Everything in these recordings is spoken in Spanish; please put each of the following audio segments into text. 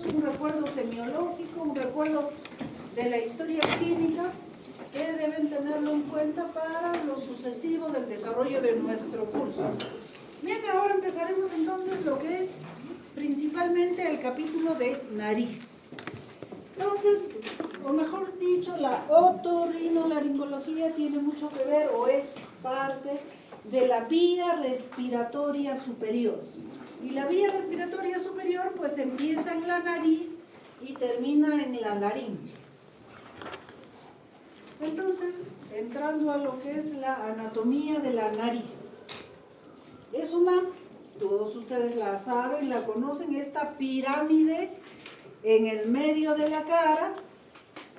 históricos, un recuerdo semiológico, un recuerdo de la historia clínica, que deben tenerlo en cuenta para lo sucesivo del desarrollo de nuestro curso. Bien, ahora empezaremos entonces lo que es principalmente el capítulo de nariz. Entonces, o mejor dicho, la otorrinolaringología tiene mucho que ver o es parte de la vía respiratoria superior. Y la vía respiratoria superior pues empieza en la nariz y termina en la laringe. Entonces, entrando a lo que es la anatomía de la nariz. Es una, todos ustedes la saben, la conocen, esta pirámide en el medio de la cara.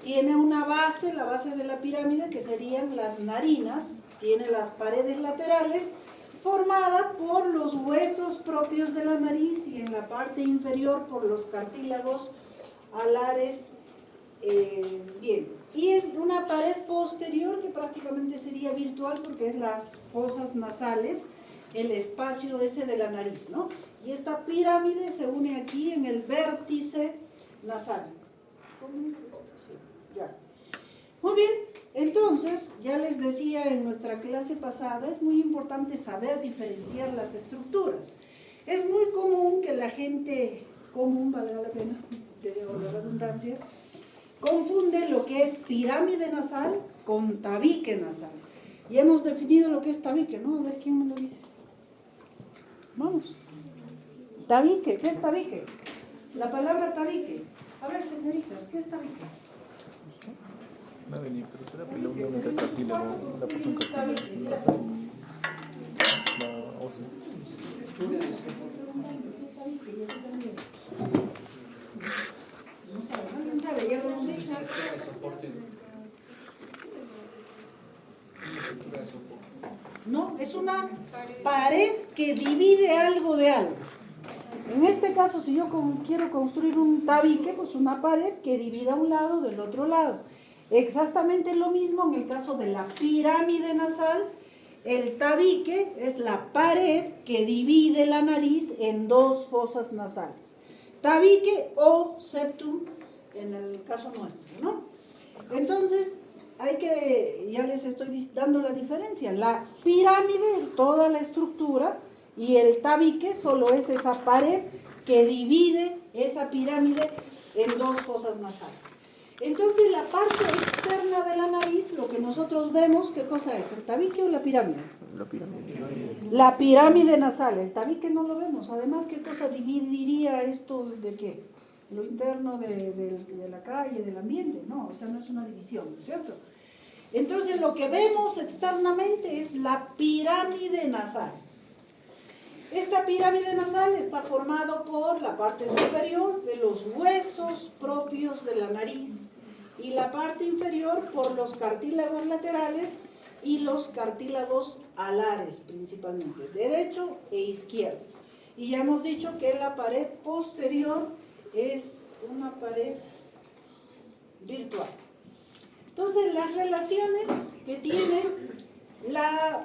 Tiene una base, la base de la pirámide, que serían las narinas. Tiene las paredes laterales, formada por los huesos propios de la nariz y en la parte inferior por los cartílagos alares. Bien, y en una pared posterior que prácticamente sería virtual porque es las fosas nasales, el espacio ese de la nariz, ¿no? Y esta pirámide se une aquí en el vértice nasal. Ya. Muy bien, entonces, ya les decía en nuestra clase pasada, es muy importante saber diferenciar las estructuras. Es muy común que la gente común, valga la pena, de la redundancia, confunde lo que es pirámide nasal con tabique nasal. Y hemos definido lo que es tabique, ¿no? A ver quién me lo dice. Vamos. Tabique, ¿qué es tabique? La palabra tabique. A ver, señoritas, ¿qué es tabique? No venía, pero será que la unión entre cartílago, la porción cartílago, la ósea. No sabe, ¿alguien sabe? Ya lo hemos dicho. No, es una pared que divide algo de algo. En este caso, si yo quiero construir un tabique, pues una pared que divida un lado del otro lado. Exactamente lo mismo en el caso de la pirámide nasal. El tabique es la pared que divide la nariz en dos fosas nasales. Tabique o septum en el caso nuestro, ¿no? Entonces, ya les estoy dando la diferencia. La pirámide, toda la estructura, y el tabique solo es esa pared que divide esa pirámide en dos fosas nasales. Entonces, la parte externa de la nariz, lo que nosotros vemos, ¿qué cosa es? ¿El tabique o la pirámide? La pirámide. La pirámide nasal, el tabique no lo vemos. Además, ¿qué cosa dividiría esto de qué? Lo interno de la calle, del ambiente. No, esa no es una división, ¿no es cierto? Entonces, lo que vemos externamente es la pirámide nasal. Esta pirámide nasal está formada por la parte superior de los huesos propios de la nariz y la parte inferior por los cartílagos laterales y los cartílagos alares principalmente, derecho e izquierdo. Y ya hemos dicho que la pared posterior es una pared virtual. Entonces, las relaciones que tiene la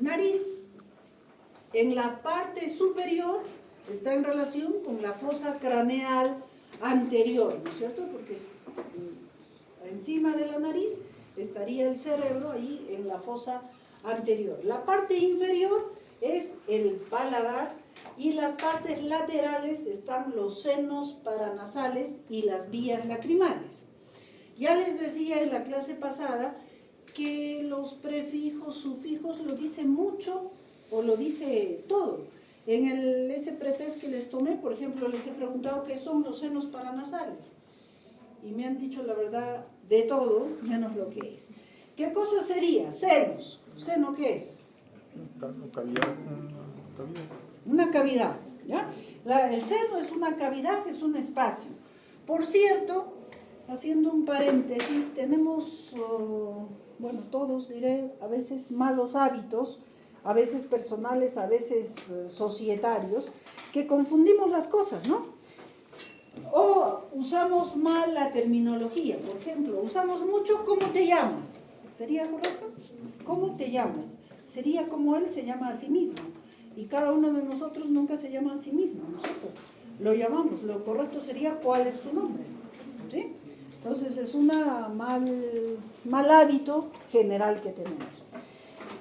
nariz en la parte superior está en relación con la fosa craneal anterior, ¿no es cierto? Porque encima de la nariz estaría el cerebro ahí en la fosa anterior. La parte inferior es el paladar y las partes laterales están los senos paranasales y las vías lacrimales. Ya les decía en la clase pasada que los prefijos, sufijos lo dicen mucho o lo dice todo. En ese pretest que les tomé, por ejemplo, les he preguntado qué son los senos paranasales. Y me han dicho la verdad de todo, menos lo que es. ¿Qué cosa sería? Senos. ¿Seno qué es? Una cavidad. ¿Ya? El seno es una cavidad, es un espacio. Por cierto, haciendo un paréntesis, tenemos, bueno, todos diré, a veces malos hábitos, a veces personales, a veces societarios, que confundimos las cosas, ¿no? O usamos mal la terminología. Por ejemplo, usamos mucho ¿cómo te llamas? ¿Sería correcto? ¿Cómo te llamas? Sería como él se llama a sí mismo. Y cada uno de nosotros nunca se llama a sí mismo, ¿no es cierto? lo llamamos. Lo correcto sería ¿cuál es tu nombre? ¿Sí? Entonces es un mal hábito general que tenemos.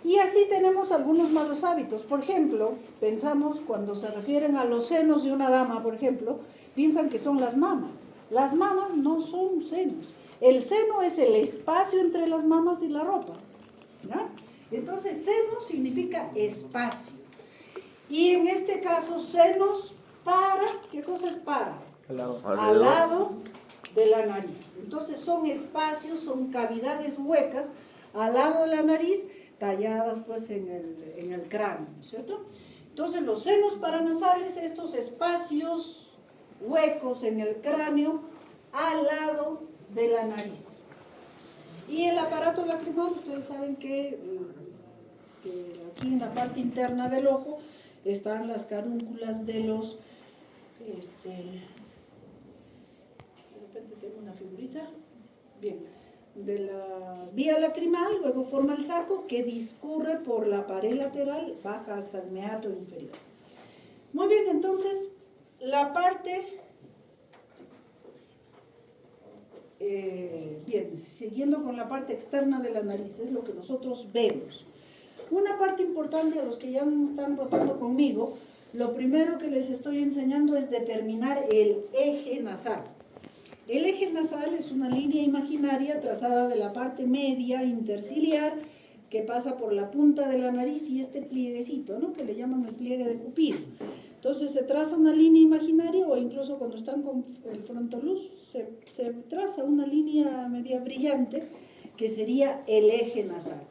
Y así tenemos algunos malos hábitos. Por ejemplo, pensamos cuando se refieren a los senos de una dama, por ejemplo, piensan que son las mamas. Las mamas no son senos. El seno es el espacio entre las mamas y la ropa, ¿no? Entonces, seno significa espacio. Y en este caso, senos para, ¿qué cosa es para? Al lado de la nariz. Entonces, son espacios, son cavidades huecas al lado de la nariz, talladas pues en el cráneo, ¿no es cierto? Entonces, los senos paranasales, estos espacios huecos en el cráneo al lado de la nariz. Y el aparato lacrimal, ustedes saben que aquí en la parte interna del ojo están las carúnculas de los, de repente tengo una figurita, bien, de la vía lacrimal, luego forma el saco que discurre por la pared lateral, baja hasta el meato inferior. Muy bien, entonces, la parte... bien, siguiendo con la parte externa de la nariz, es lo que nosotros vemos. Una parte importante a los que ya están rotando conmigo, lo primero que les estoy enseñando es determinar el eje nasal. El eje nasal es una línea imaginaria trazada de la parte media interciliar que pasa por la punta de la nariz y este plieguecito, ¿no?, que le llaman el pliegue de Cupido. Entonces se traza una línea imaginaria, o incluso cuando están con el frontoluz se traza una línea media brillante que sería el eje nasal.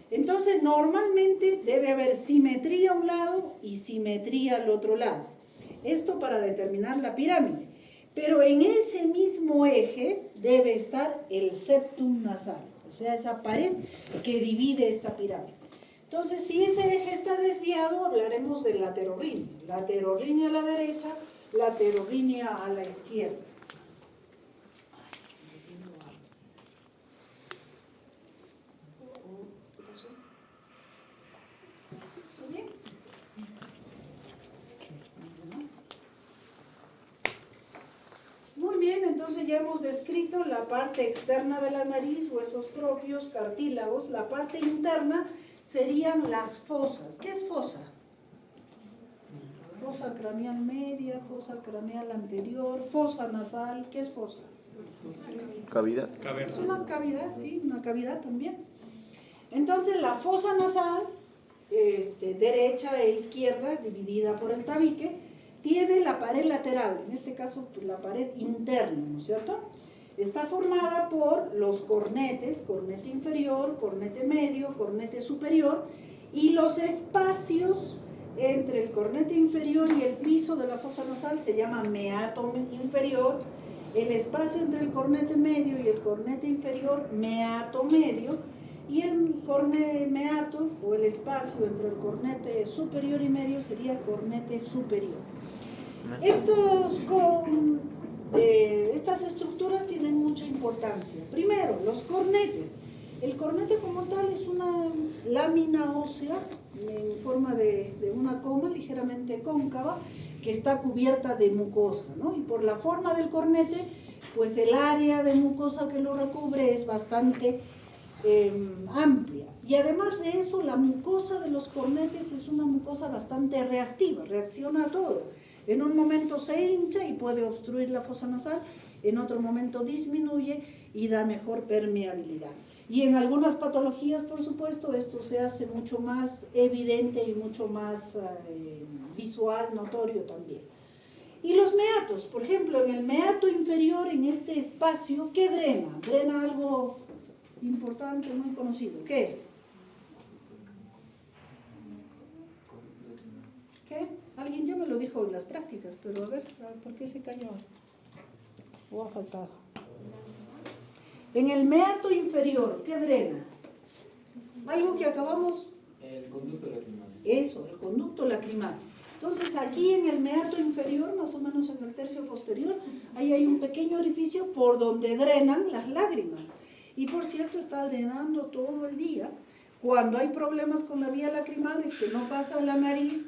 Entonces normalmente debe haber simetría a un lado y simetría al otro lado. Esto para determinar la pirámide. Pero en ese mismo eje debe estar el septum nasal, o sea, esa pared que divide esta pirámide. Entonces, si ese eje está desviado, hablaremos de laterorrinea. Laterorrinea a la derecha, laterorrinea a la izquierda. Muy bien, entonces ya hemos descrito la parte externa de la nariz, huesos propios, cartílagos. La parte interna serían las fosas. ¿Qué es fosa? Fosa craneal media, fosa craneal anterior, fosa nasal. ¿Qué es fosa? Cavidad. Es una cavidad, sí, una cavidad también. Entonces la fosa nasal, derecha e izquierda, dividida por el tabique, tiene la pared lateral, en este caso la pared interna, ¿no es cierto? Está formada por los cornetes, cornete inferior, cornete medio, cornete superior, y los espacios entre el cornete inferior y el piso de la fosa nasal se llama meato inferior, el espacio entre el cornete medio y el cornete inferior, meato medio, y el meato, o el espacio entre el cornete superior y medio, sería cornete superior. Estas estructuras tienen mucha importancia. Primero, los cornetes. El cornete como tal es una lámina ósea en forma de una coma ligeramente cóncava que está cubierta de mucosa, ¿no? Y por la forma del cornete, pues el área de mucosa que lo recubre es bastante amplia. Y además de eso, la mucosa de los cornetes es una mucosa bastante reactiva, reacciona a todo. En un momento se hincha y puede obstruir la fosa nasal, en otro momento disminuye y da mejor permeabilidad. Y en algunas patologías, por supuesto, esto se hace mucho más evidente y mucho más visual, notorio también. Y los meatos, por ejemplo, en el meato inferior, en este espacio, ¿qué drena? Drena algo importante, muy conocido. ¿Qué es? ¿Qué? Alguien ya me lo dijo en las prácticas, pero a ver, ¿por qué se cayó? ¿O ha faltado? En el meato inferior, ¿qué drena? Algo que acabamos... El conducto lacrimal. Eso, el conducto lacrimal. Entonces aquí en el meato inferior, más o menos en el tercio posterior, ahí hay un pequeño orificio por donde drenan las lágrimas. Y por cierto, está drenando todo el día. Cuando hay problemas con la vía lacrimal es que no pasa la nariz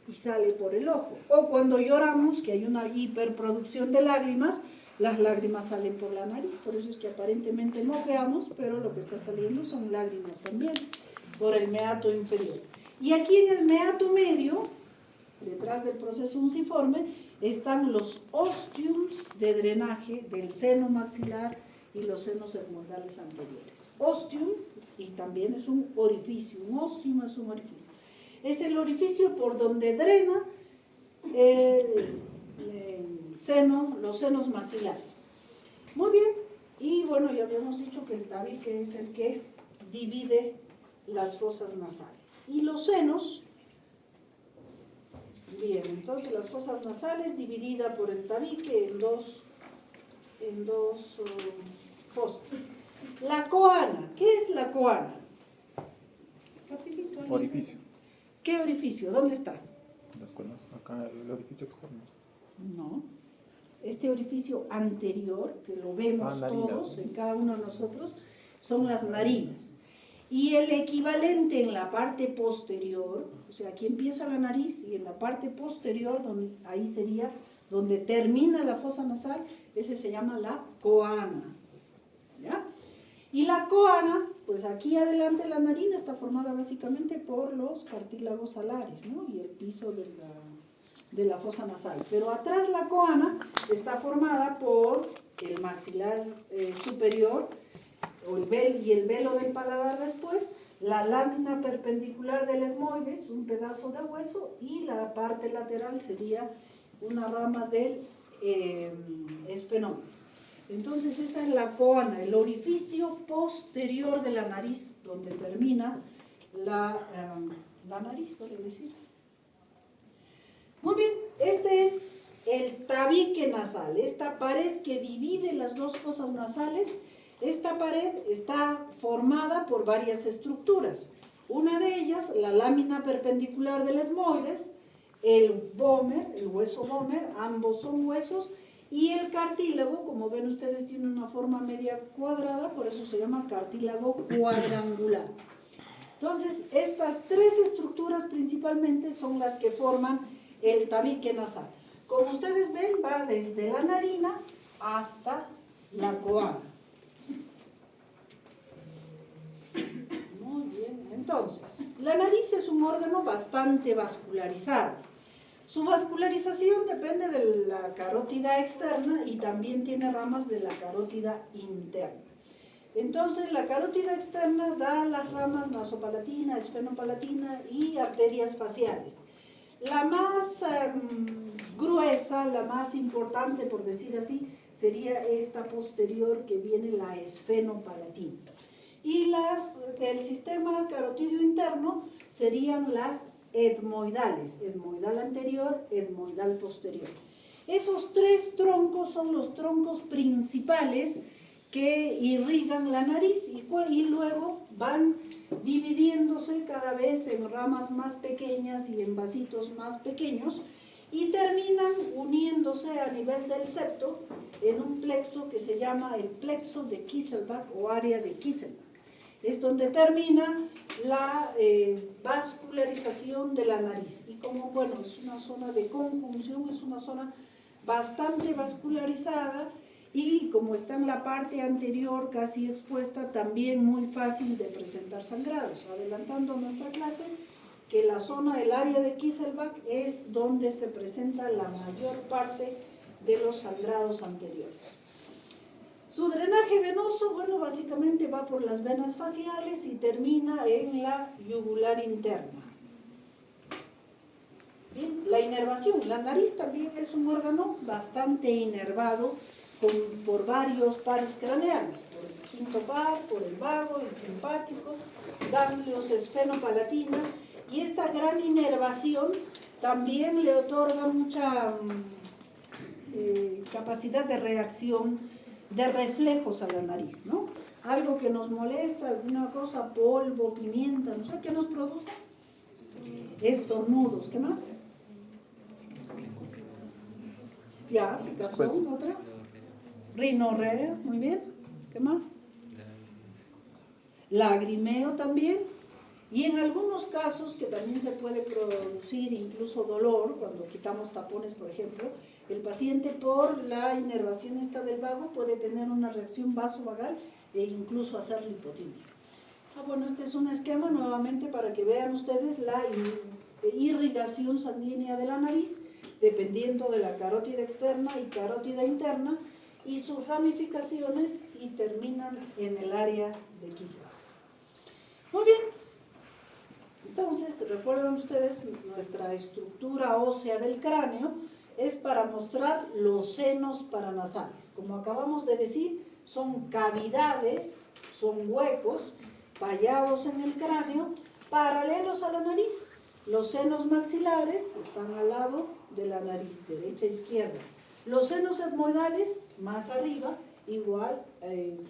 y sale por el ojo. O cuando lloramos, que hay una hiperproducción de lágrimas, las lágrimas salen por la nariz. Por eso es que aparentemente moqueamos, pero lo que está saliendo son lágrimas también, por el meato inferior. Y aquí en el meato medio, detrás del proceso unciforme, están los ostiums de drenaje del seno maxilar y los senos etmoidales anteriores. Ostium, y también es un orificio, un ostium es un orificio. Es el orificio por donde drena el seno, los senos maxilares. Muy bien, y bueno, ya habíamos dicho que el tabique es el que divide las fosas nasales. Y los senos, bien, entonces las fosas nasales dividida por el tabique en dos fosas. La coana, ¿qué es la coana? Orificio. ¿Qué orificio? ¿Dónde está? Las cuerdas. Acá el orificio externo. No. Este orificio anterior, que lo vemos narinas, todos, ¿no? en cada uno de nosotros, son las narinas. Y el equivalente en la parte posterior, o sea, aquí empieza la nariz y en la parte posterior, ahí sería donde termina la fosa nasal, ese se llama la coana. ¿Ya? Y la coana, pues aquí adelante la narina está formada básicamente por los cartílagos alares, ¿no? Y el piso de la fosa nasal. Pero atrás la coana está formada por el maxilar superior, y el velo del paladar después, la lámina perpendicular del etmoides, un pedazo de hueso, y la parte lateral sería una rama del esfenoides. Entonces esa es la coana, el orificio posterior de la nariz, donde termina la nariz, ¿vale decir? Muy bien, este es el tabique nasal, esta pared que divide las dos fosas nasales. Esta pared está formada por varias estructuras. Una de ellas, la lámina perpendicular del etmoides, el vómer, el hueso vómer, ambos son huesos, y el cartílago, como ven ustedes, tiene una forma media cuadrada, por eso se llama cartílago cuadrangular. Entonces, estas tres estructuras principalmente son las que forman el tabique nasal. Como ustedes ven, va desde la narina hasta la coana. Muy bien, entonces, la nariz es un órgano bastante vascularizado. Su vascularización depende de la carótida externa y también tiene ramas de la carótida interna. Entonces, la carótida externa da las ramas nasopalatina, esfenopalatina y arterias faciales. La más gruesa, la más importante, por decir así, sería esta posterior que viene la esfenopalatina. Y del sistema carotídeo interno serían las etmoidales, etmoidal anterior, etmoidal posterior. Esos tres troncos son los troncos principales que irrigan la nariz y luego van dividiéndose cada vez en ramas más pequeñas y en vasitos más pequeños y terminan uniéndose a nivel del septo en un plexo que se llama el plexo de Kieselbach o área de Kieselbach. Es donde termina la vascularización de la nariz. Y como, bueno, es una zona de conjunción, es una zona bastante vascularizada y como está en la parte anterior casi expuesta, también muy fácil de presentar sangrados. Adelantando nuestra clase, que la zona del área de Kieselbach es donde se presenta la mayor parte de los sangrados anteriores. Su drenaje venoso, bueno, básicamente va por las venas faciales y termina en la yugular interna. Bien, la inervación. La nariz también es un órgano bastante inervado por varios pares craneales, por el quinto par, por el vago, el simpático, ganglios esfenopalatina, y esta gran inervación también le otorga mucha capacidad de reacción, de reflejos a la nariz, ¿no? Algo que nos molesta, alguna cosa, polvo, pimienta, no sé qué nos produce. Estornudos, ¿qué más? Ya, picazón, otra. Rinorrea, muy bien. ¿Qué más? Lagrimeo también. Y en algunos casos que también se puede producir incluso dolor, cuando quitamos tapones, por ejemplo, el paciente por la inervación esta del vago puede tener una reacción vasovagal e incluso hacer lipotimia. Bueno, este es un esquema nuevamente para que vean ustedes la irrigación sanguínea de la nariz, dependiendo de la carótida externa y carótida interna, y sus ramificaciones y terminan en el área de quisqueya. Muy bien. Entonces, recuerden ustedes, nuestra estructura ósea del cráneo es para mostrar los senos paranasales. Como acabamos de decir, son cavidades, son huecos tallados en el cráneo, paralelos a la nariz. Los senos maxilares están al lado de la nariz, derecha e izquierda. Los senos etmoidales, más arriba, igual,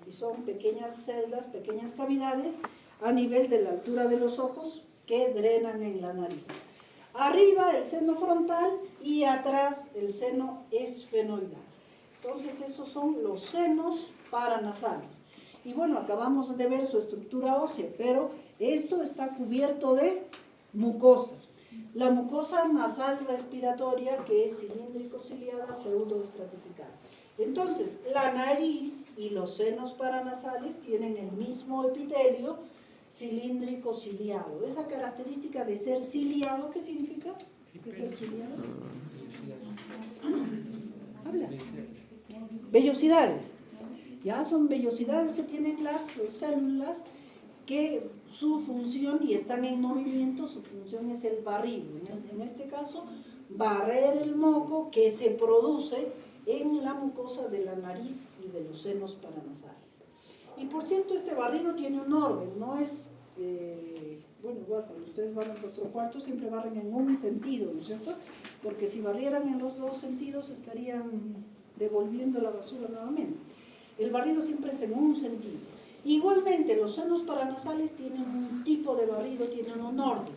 son pequeñas celdas, pequeñas cavidades a nivel de la altura de los ojos que drenan en la nariz. Arriba el seno frontal y atrás el seno esfenoidal. Entonces esos son los senos paranasales. Y bueno, acabamos de ver su estructura ósea, pero esto está cubierto de mucosa. La mucosa nasal respiratoria, que es cilíndrico-ciliada, pseudoestratificada. Entonces, la nariz y los senos paranasales tienen el mismo epitelio cilíndrico ciliado. Esa característica de ser ciliado, ¿qué significa? ¿De ser ciliado? Habla. Vellosidades. Ya son vellosidades que tienen las células que su función, y están en movimiento, su función es el barrido. En este caso, barrer el moco que se produce en la mucosa de la nariz y de los senos paranasales. Y por cierto, este barrido tiene un orden, no es, bueno, igual cuando ustedes van a vuestro cuarto siempre barren en un sentido, ¿no es cierto? Porque si barrieran en los dos sentidos estarían devolviendo la basura nuevamente. El barrido siempre es en un sentido. Igualmente, los senos paranasales tienen un tipo de barrido, tienen un orden.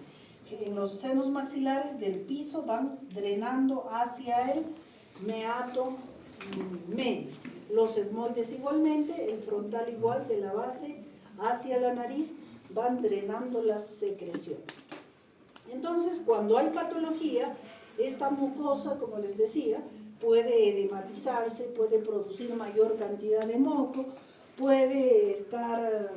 En los senos maxilares del piso van drenando hacia el meato medio. Los etmoides igualmente, el frontal igual, de la base hacia la nariz, van drenando las secreciones. Entonces, cuando hay patología, esta mucosa, como les decía, puede edematizarse, puede producir mayor cantidad de moco, puede estar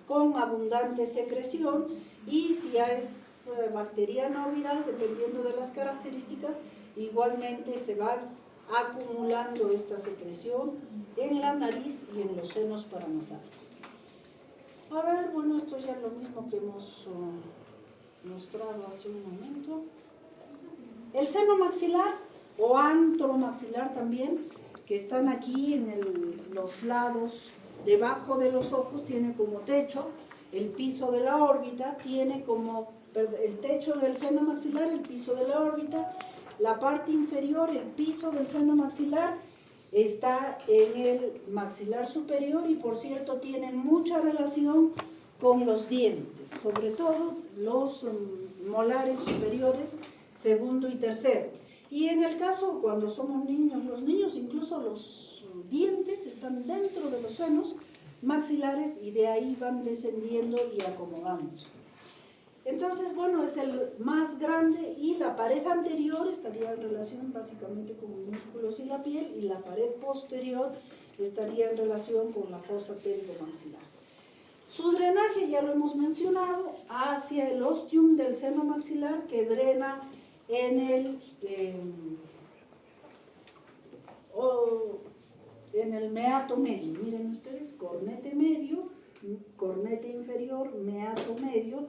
con abundante secreción, y si es bacteriana o viral, dependiendo de las características, igualmente se va acumulando esta secreción en la nariz y en los senos paranasales. A ver, bueno, esto ya es lo mismo que hemos mostrado hace un momento. El seno maxilar o antromaxilar también, que están aquí en los lados debajo de los ojos, tiene como techo el piso de la órbita, tiene como el techo del seno maxilar, el piso de la órbita. La parte inferior, el piso del seno maxilar, está en el maxilar superior, y por cierto tiene mucha relación con los dientes, sobre todo los molares superiores, segundo y tercero. Y en el caso cuando somos niños, los niños, incluso los dientes están dentro de los senos maxilares y de ahí van descendiendo y acomodándose. Entonces, bueno, es el más grande, y la pared anterior estaría en relación básicamente con los músculos y la piel, y la pared posterior estaría en relación con la fosa pélvico-maxilar. Su drenaje ya lo hemos mencionado, hacia el ostium del seno maxilar, que drena en el meato medio. Miren ustedes, cornete medio, cornete inferior, meato medio,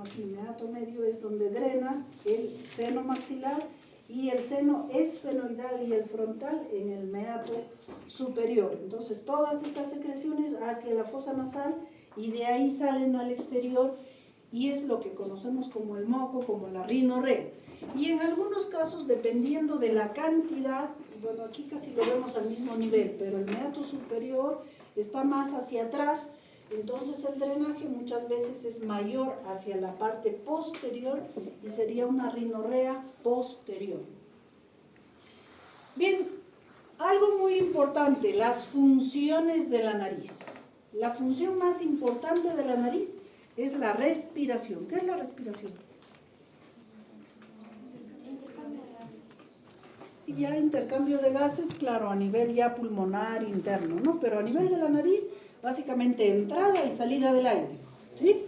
aquí meato medio es donde drena el seno maxilar, y el seno esfenoidal y el frontal en el meato superior. Entonces todas estas secreciones hacia la fosa nasal, y de ahí salen al exterior, y es lo que conocemos como el moco, como la rinorrea. Y en algunos casos, dependiendo de la cantidad, bueno, aquí casi lo vemos al mismo nivel, pero el meato superior está más hacia atrás, entonces el drenaje muchas veces es mayor hacia la parte posterior, y sería una rinorrea posterior. Bien, algo muy importante, las funciones de la nariz. La función más importante de la nariz es la respiración. ¿Qué es la respiración? Ya intercambio de gases, claro, a nivel ya pulmonar, interno, ¿no? Pero a nivel de la nariz, básicamente entrada y salida del aire, ¿sí?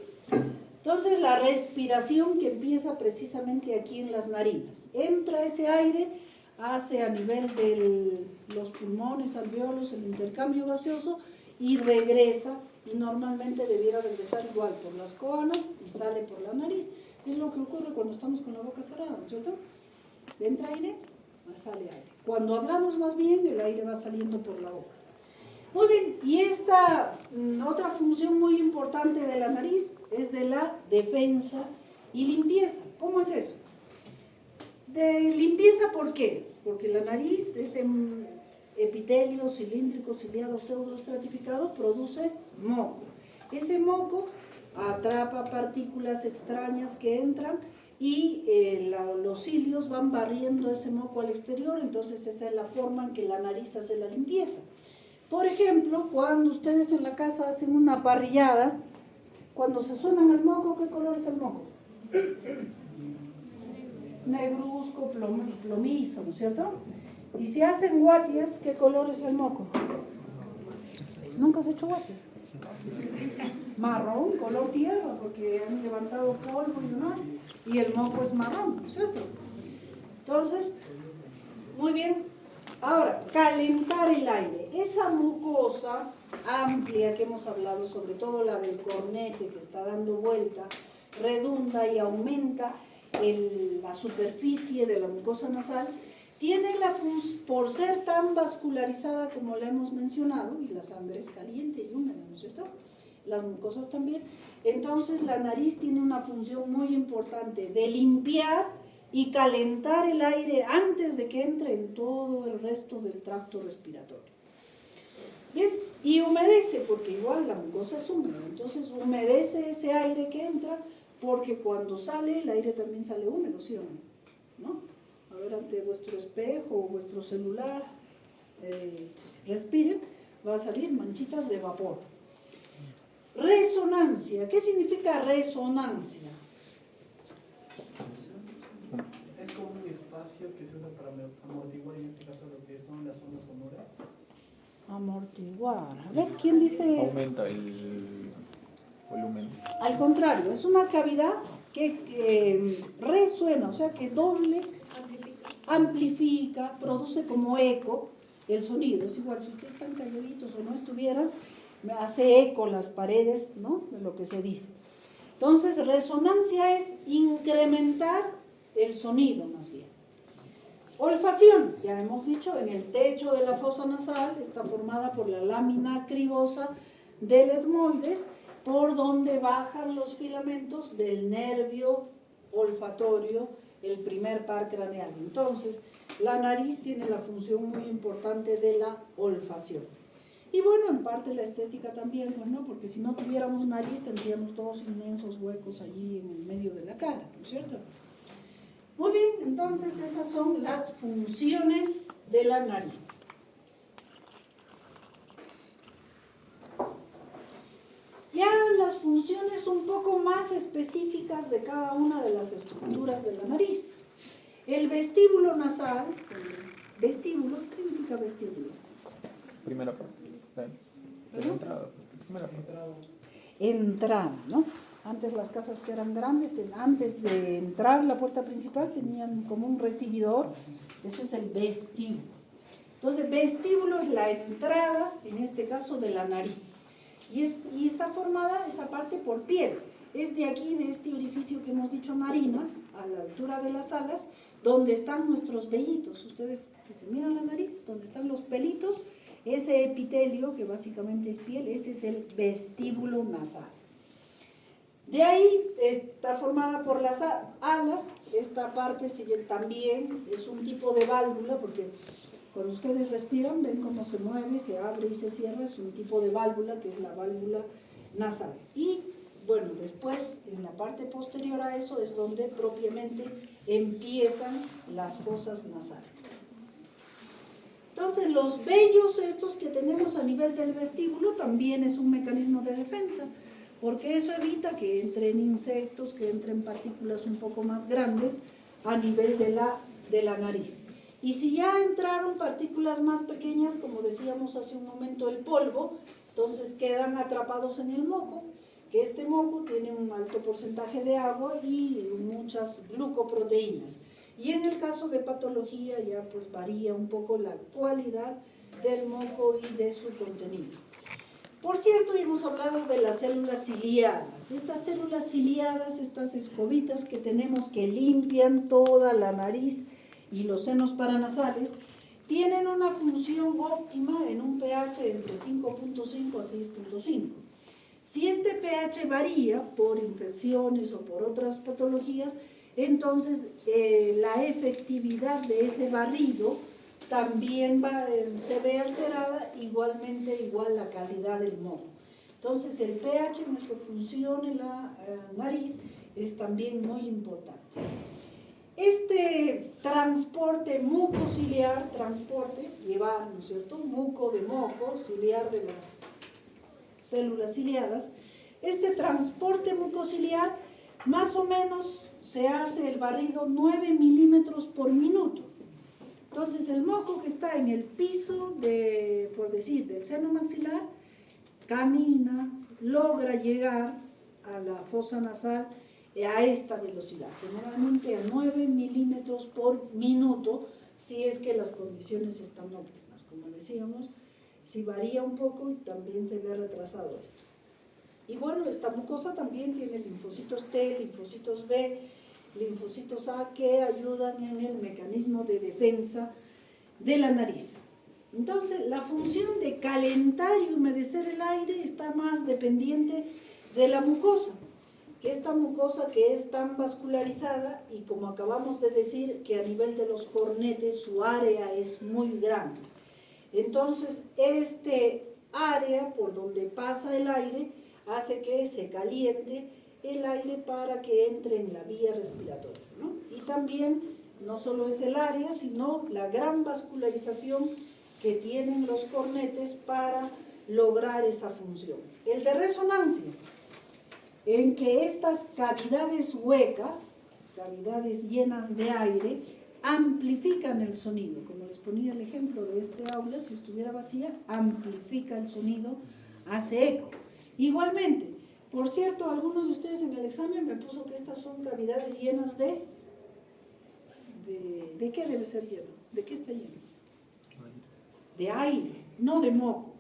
Entonces la respiración que empieza precisamente aquí en las narinas. Entra ese aire, hace a nivel de los pulmones, alveolos, el intercambio gaseoso y regresa, y normalmente debiera regresar igual por las coanas y sale por la nariz. Es lo que ocurre cuando estamos con la boca cerrada, ¿no es cierto? Entra aire, sale aire. Cuando hablamos más bien, el aire va saliendo por la boca. Muy bien, y esta otra función muy importante de la nariz es de la defensa y limpieza. ¿Cómo es eso? De limpieza, ¿por qué? Porque la nariz, ese epitelio cilíndrico, ciliado, pseudoestratificado, produce moco. Ese moco atrapa partículas extrañas que entran y los cilios van barriendo ese moco al exterior, entonces esa es la forma en que la nariz hace la limpieza. Por ejemplo, cuando ustedes en la casa hacen una parrillada, cuando se suenan el moco, ¿qué color es el moco? Negruzco, plomizo, ¿no es cierto? Y si hacen guatias, ¿qué color es el moco? ¿Nunca has hecho guatias? Marrón, color tierra, porque han levantado polvo y demás, y el moco es marrón, ¿no es cierto? Entonces, muy bien. Ahora, calentar el aire. Esa mucosa amplia que hemos hablado, sobre todo la del cornete que está dando vuelta, redunda y aumenta la superficie de la mucosa nasal, tiene por ser tan vascularizada como la hemos mencionado, y la sangre es caliente y húmeda, ¿no es cierto? Las mucosas también. Entonces la nariz tiene una función muy importante de limpiar y calentar el aire antes de que entre en todo el resto del tracto respiratorio. Bien, y humedece, porque igual la mucosa es húmeda, entonces humedece ese aire que entra, porque cuando sale el aire también sale húmedo, ¿sí o no? A ver, ante vuestro espejo o vuestro celular, respiren, va a salir manchitas de vapor. Resonancia. ¿Qué significa resonancia? Es como un espacio que se usa para amortiguar, en este caso, lo que son las ondas sonoras. Amortiguar. A ver, ¿quién dice? Aumenta el volumen. Al contrario, es una cavidad que resuena, o sea, que doble, amplifica, produce como eco el sonido. Es igual, si ustedes están calladitos o no estuvieran, me hace eco las paredes, ¿no?, de lo que se dice. Entonces, resonancia es incrementar el sonido, más bien. Olfacción, ya hemos dicho, en el techo de la fosa nasal está formada por la lámina cribosa del etmoides, por donde bajan los filamentos del nervio olfatorio, el primer par craneal. Entonces, la nariz tiene la función muy importante de la olfacción. Y bueno, en parte la estética también, pues, ¿no? Porque si no tuviéramos nariz tendríamos todos inmensos huecos allí en el medio de la cara, ¿no es cierto? Muy bien, entonces esas son las funciones de la nariz. Ya las funciones un poco más específicas de cada una de las estructuras de la nariz. El vestíbulo nasal, vestíbulo, ¿qué significa vestíbulo? Primera parte. De la entrada. Primera parte. Entrada, ¿no? Antes las casas que eran grandes, antes de entrar la puerta principal, tenían como un recibidor. Eso es el vestíbulo. Entonces, vestíbulo es la entrada, en este caso, de la nariz. Y está formada esa parte por piel. Es de aquí, de este orificio que hemos dicho, narina, a la altura de las alas, donde están nuestros vellitos. Ustedes, si se miran la nariz, donde están los pelitos, ese epitelio, que básicamente es piel, ese es el vestíbulo nasal. De ahí está formada por las alas. Esta parte también es un tipo de válvula, porque cuando ustedes respiran, ven cómo se mueve, se abre y se cierra, es un tipo de válvula que es la válvula nasal. Y bueno, después, en la parte posterior a eso, es donde propiamente empiezan las fosas nasales. Entonces, los vellos estos que tenemos a nivel del vestíbulo también es un mecanismo de defensa, porque eso evita que entren insectos, que entren partículas un poco más grandes a nivel de la nariz. Y si ya entraron partículas más pequeñas, como decíamos hace un momento, el polvo, entonces quedan atrapados en el moco, que este moco tiene un alto porcentaje de agua y muchas glucoproteínas. Y en el caso de patología ya pues varía un poco la cualidad del moco y de su contenido. Por cierto, hemos hablado de las células ciliadas. Estas células ciliadas, estas escobitas que tenemos que limpian toda la nariz y los senos paranasales, tienen una función óptima en un pH entre 5.5 a 6.5. Si este pH varía por infecciones o por otras patologías, entonces la efectividad de ese barrido también se ve alterada, igualmente igual la calidad del moco. Entonces el pH en el que funcione la nariz es también muy importante. Este transporte mucociliar, llevar, ¿no es cierto?, muco de moco, ciliar de las células ciliadas, este transporte mucociliar más o menos se hace el barrido 9 milímetros por minuto. Entonces el moco que está en el piso, por decir, del seno maxilar, camina, logra llegar a la fosa nasal a esta velocidad, generalmente a 9 milímetros por minuto, si es que las condiciones están óptimas. Como decíamos, si varía un poco también se ve retrasado esto. Y bueno, esta mucosa también tiene linfocitos T, linfocitos B, linfocitos A que ayudan en el mecanismo de defensa de la nariz. Entonces, la función de calentar y humedecer el aire está más dependiente de la mucosa, que esta mucosa que es tan vascularizada y como acabamos de decir que a nivel de los cornetes su área es muy grande. Entonces, este área por donde pasa el aire hace que se caliente el aire para que entre en la vía respiratoria, ¿no? Y también no solo es el área, sino la gran vascularización que tienen los cornetes para lograr esa función. El de resonancia, en que estas cavidades huecas, cavidades llenas de aire, amplifican el sonido. Como les ponía el ejemplo de este aula, si estuviera vacía, amplifica el sonido, hace eco. Igualmente, por cierto, algunos de ustedes en el examen me puso que estas son cavidades llenas ¿de qué debe ser lleno? ¿De qué está lleno? De aire, no de moco.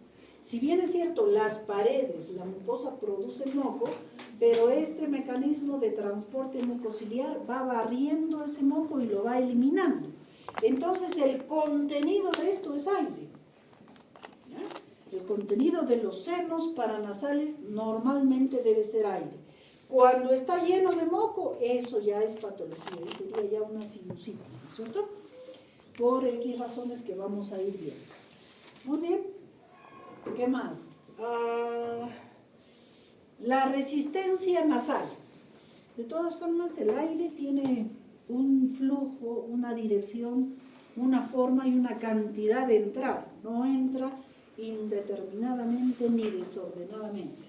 Si bien es cierto, las paredes, la mucosa produce moco, pero este mecanismo de transporte mucociliar va barriendo ese moco y lo va eliminando. Entonces el contenido de esto es aire. ¿Ya? El contenido de los senos paranasales normalmente debe ser aire. Cuando está lleno de moco, eso ya es patología, sería ya una sinusitis, ¿no es cierto? Por X razones que vamos a ir viendo. Muy bien. ¿Qué más? La resistencia nasal. De todas formas, el aire tiene un flujo, una dirección, una forma y una cantidad de entrada. No entra indeterminadamente ni desordenadamente.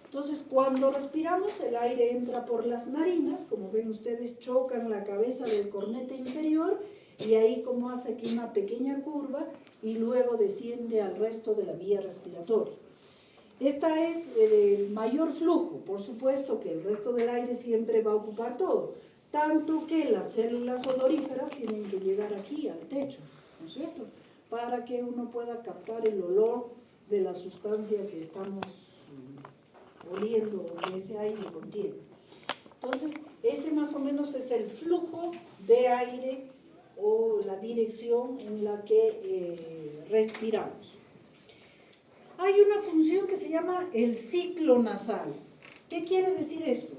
Entonces, cuando respiramos, el aire entra por las narinas, como ven ustedes, chocan la cabeza del cornete inferior y ahí como hace aquí una pequeña curva y luego desciende al resto de la vía respiratoria. Esta es el mayor flujo, por supuesto que el resto del aire siempre va a ocupar todo, tanto que las células odoríferas tienen que llegar aquí al techo, ¿no es cierto?, para que uno pueda captar el olor de la sustancia que estamos oliendo o que ese aire contiene. Entonces, ese más o menos es el flujo de aire o la dirección en la que respiramos. Hay una función que se llama el ciclo nasal. ¿Qué quiere decir esto?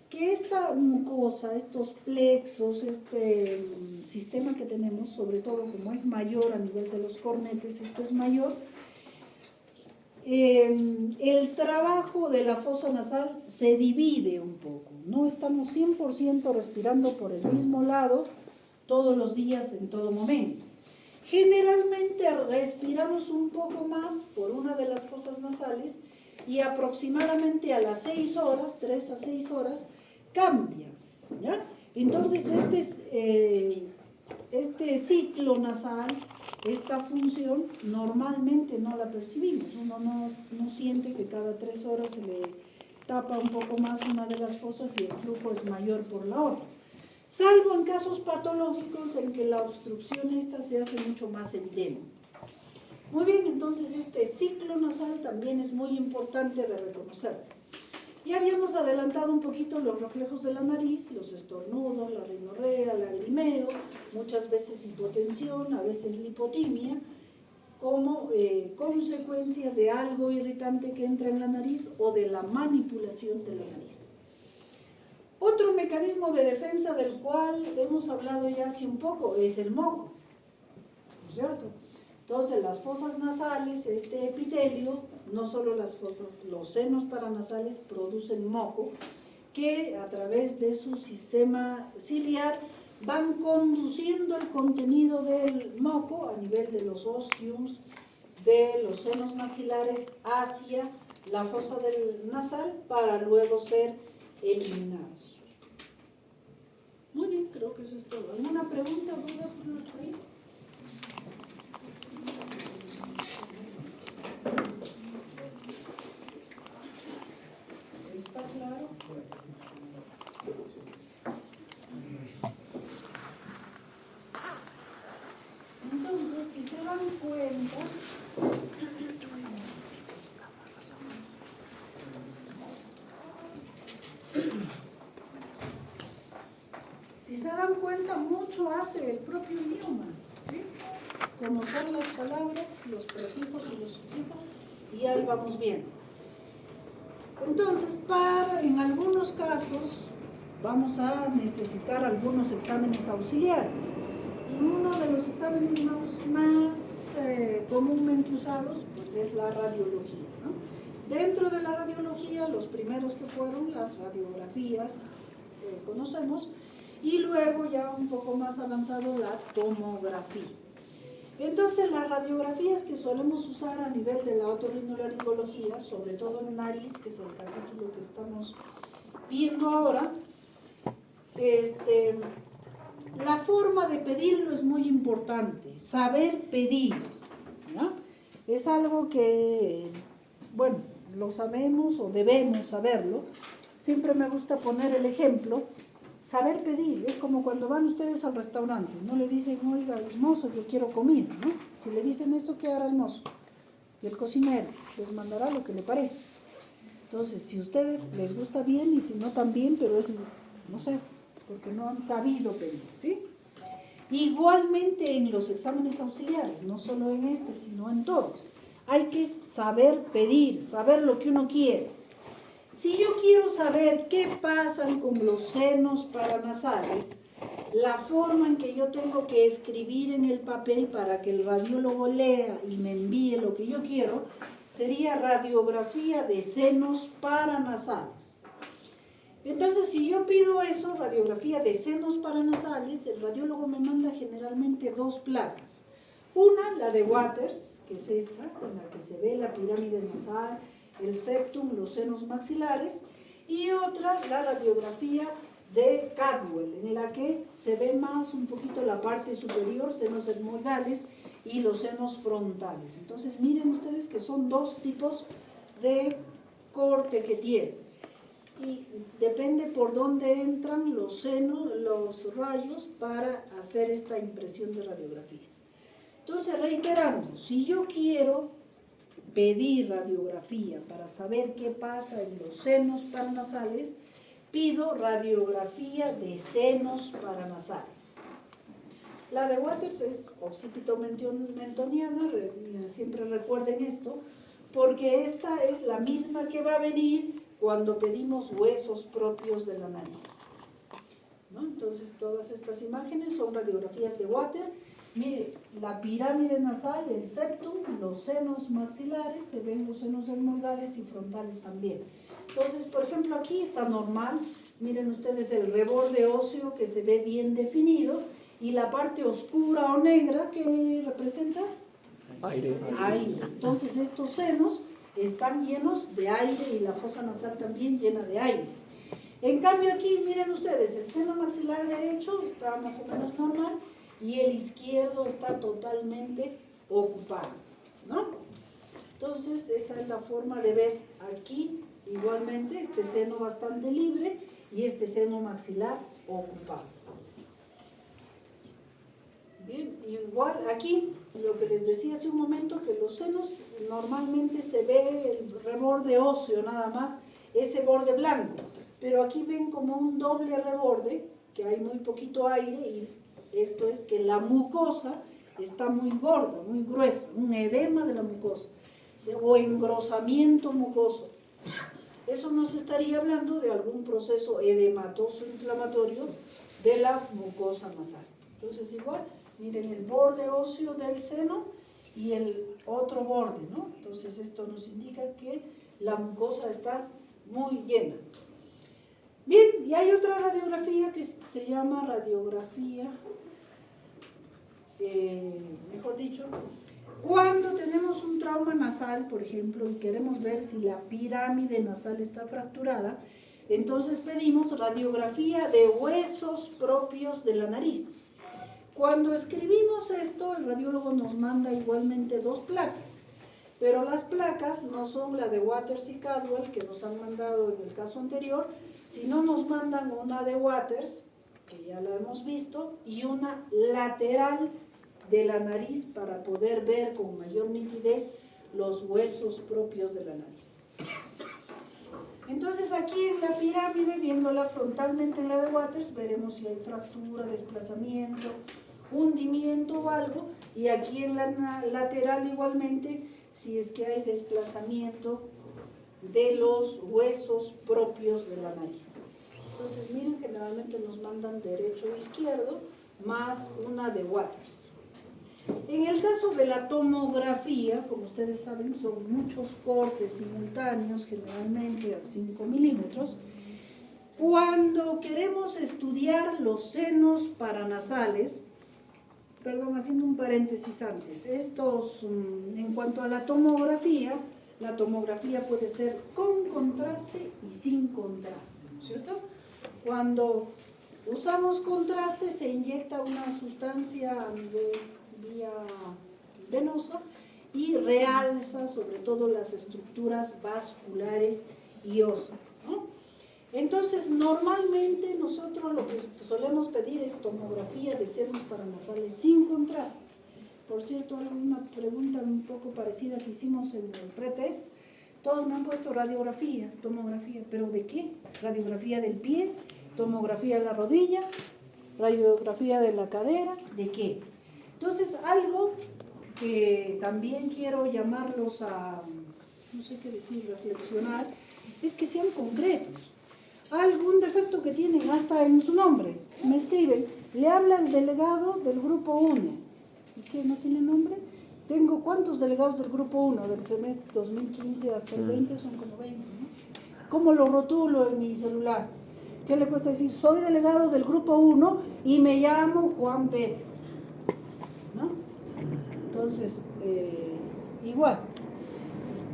Que esta mucosa, estos plexos, este sistema que tenemos, sobre todo como es mayor a nivel de los cornetes, esto es mayor, el trabajo de la fosa nasal se divide un poco. No estamos 100% respirando por el mismo lado todos los días, en todo momento. Generalmente respiramos un poco más por una de las fosas nasales y aproximadamente a las 6 horas, 3 a 6 horas, cambia, ¿ya? Entonces este ciclo nasal, esta función, normalmente no la percibimos. Uno no siente que cada 3 horas se le tapa un poco más una de las fosas y el flujo es mayor por la otra. Salvo en casos patológicos en que la obstrucción esta se hace mucho más evidente. Muy bien, entonces este ciclo nasal también es muy importante de reconocer. Ya habíamos adelantado un poquito los reflejos de la nariz, los estornudos, la rinorrea, el lagrimeo, muchas veces hipotensión, a veces lipotimia, como consecuencia de algo irritante que entra en la nariz o de la manipulación de la nariz. Otro mecanismo de defensa del cual hemos hablado ya hace un poco es el moco, ¿no es cierto? Entonces las fosas nasales, este epitelio, no solo las fosas, los senos paranasales producen moco que a través de su sistema ciliar van conduciendo el contenido del moco a nivel de los ostiums, de los senos maxilares hacia la fosa del nasal para luego ser eliminados. Muy bien, creo que eso es todo. ¿Alguna pregunta o duda por hasta ahí? ¿Está claro? Entonces, si se dan cuenta, mucho hace el propio idioma, ¿sí? Conocer las palabras, los prefijos y los sufijos, y ahí vamos bien. Entonces, en algunos casos vamos a necesitar algunos exámenes auxiliares. Uno de los exámenes más comúnmente usados pues, es la radiología, ¿no? Dentro de la radiología, los primeros que fueron las radiografías que conocemos, y luego ya un poco más avanzado la tomografía. Entonces las radiografías que solemos usar a nivel de la otorrinolaringología, sobre todo en nariz, que es el capítulo que estamos viendo ahora, la forma de pedirlo es muy importante, saber pedir, ¿no? Es algo que, bueno, lo sabemos o debemos saberlo. Siempre me gusta poner el ejemplo. Saber pedir es como cuando van ustedes al restaurante, no le dicen, oiga, mozo, yo quiero comida, ¿no? Si le dicen eso, ¿qué hará el mozo? Y el cocinero les mandará lo que le parece. Entonces, si a ustedes les gusta bien y si no también, pero es, no sé, porque no han sabido pedir, ¿sí? Igualmente en los exámenes auxiliares, no solo en este, sino en todos, hay que saber pedir, saber lo que uno quiere. Si yo quiero saber qué pasa con los senos paranasales, la forma en que yo tengo que escribir en el papel para que el radiólogo lea y me envíe lo que yo quiero, sería radiografía de senos paranasales. Entonces, si yo pido eso, radiografía de senos paranasales, el radiólogo me manda generalmente 2 placas. Una, la de Waters, que es esta, en la que se ve la pirámide nasal, el septum, los senos maxilares, y otra, la radiografía de Cadwell, en la que se ve más un poquito la parte superior, senos etmoidales y los senos frontales. Entonces miren ustedes que son 2 tipos de corte que tienen, y depende por dónde entran los senos, los rayos para hacer esta impresión de radiografías. Entonces, reiterando, si yo quiero pedir radiografía para saber qué pasa en los senos paranasales, pido radiografía de senos paranasales. La de Waters es occipito-mentoniana, siempre recuerden esto, porque esta es la misma que va a venir cuando pedimos huesos propios de la nariz, ¿no? Entonces todas estas imágenes son radiografías de Waters. Mire, la pirámide nasal, el septum, los senos maxilares, se ven los senos etmoidales y frontales también. Entonces, por ejemplo, aquí está normal, miren ustedes el reborde óseo que se ve bien definido y la parte oscura o negra que representa aire. aire. Entonces, estos senos están llenos de aire y la fosa nasal también llena de aire. En cambio aquí, miren ustedes, el seno maxilar derecho está más o menos normal y el izquierdo está totalmente ocupado, ¿no? Entonces, esa es la forma de ver aquí, igualmente, este seno bastante libre y este seno maxilar ocupado. Bien, igual aquí, lo que les decía hace un momento, que los senos normalmente se ve el reborde óseo nada más, ese borde blanco, pero aquí ven como un doble reborde, que hay muy poquito aire, y esto es que la mucosa está muy gorda, muy gruesa, un edema de la mucosa, o engrosamiento mucoso. Eso nos estaría hablando de algún proceso edematoso inflamatorio de la mucosa nasal. Entonces igual, miren el borde óseo del seno y el otro borde, ¿no? Entonces esto nos indica que la mucosa está muy llena. Bien, y hay otra radiografía que se llama radiografía, mejor dicho, cuando tenemos un trauma nasal, por ejemplo, y queremos ver si la pirámide nasal está fracturada, entonces pedimos radiografía de huesos propios de la nariz. Cuando escribimos esto, el radiólogo nos manda igualmente 2 placas, pero las placas no son la de Waters y Cadwell que nos han mandado en el caso anterior, sino nos mandan una de Waters, que ya la hemos visto, y una lateral de la nariz para poder ver con mayor nitidez los huesos propios de la nariz. Entonces aquí en la pirámide, viéndola frontalmente en la de Waters, veremos si hay fractura, desplazamiento, hundimiento o algo, y aquí en la lateral igualmente, si es que hay desplazamiento de los huesos propios de la nariz. Entonces miren, generalmente nos mandan derecho o izquierdo, más una de Waters. En el caso de la tomografía, como ustedes saben, son muchos cortes simultáneos, generalmente a 5 milímetros. Cuando queremos estudiar los senos paranasales, perdón, haciendo un paréntesis antes, en cuanto a la tomografía puede ser con contraste y sin contraste, ¿no es cierto? Cuando usamos contraste se inyecta una sustancia vía venosa y realza sobre todo las estructuras vasculares y óseas, ¿no? Entonces, normalmente nosotros lo que solemos pedir es tomografía de senos paranasales sin contraste. Por cierto, una pregunta un poco parecida que hicimos en el pretest. Todos me han puesto radiografía, tomografía, ¿pero de qué? Radiografía del pie, tomografía de la rodilla, radiografía de la cadera, ¿de qué? Entonces, algo que también quiero llamarlos a, no sé qué decir, reflexionar, es que sean concretos. Algún defecto que tienen hasta en su nombre. Me escriben, le habla el delegado del grupo 1. ¿Y qué? ¿No tiene nombre? Tengo ¿cuántos delegados del grupo 1? Del semestre 2015 hasta el 20 son como 20, ¿no? ¿Cómo lo rotulo en mi celular? ¿Qué le cuesta decir? Soy delegado del grupo 1 y me llamo Juan Pérez, ¿no? Entonces, igual.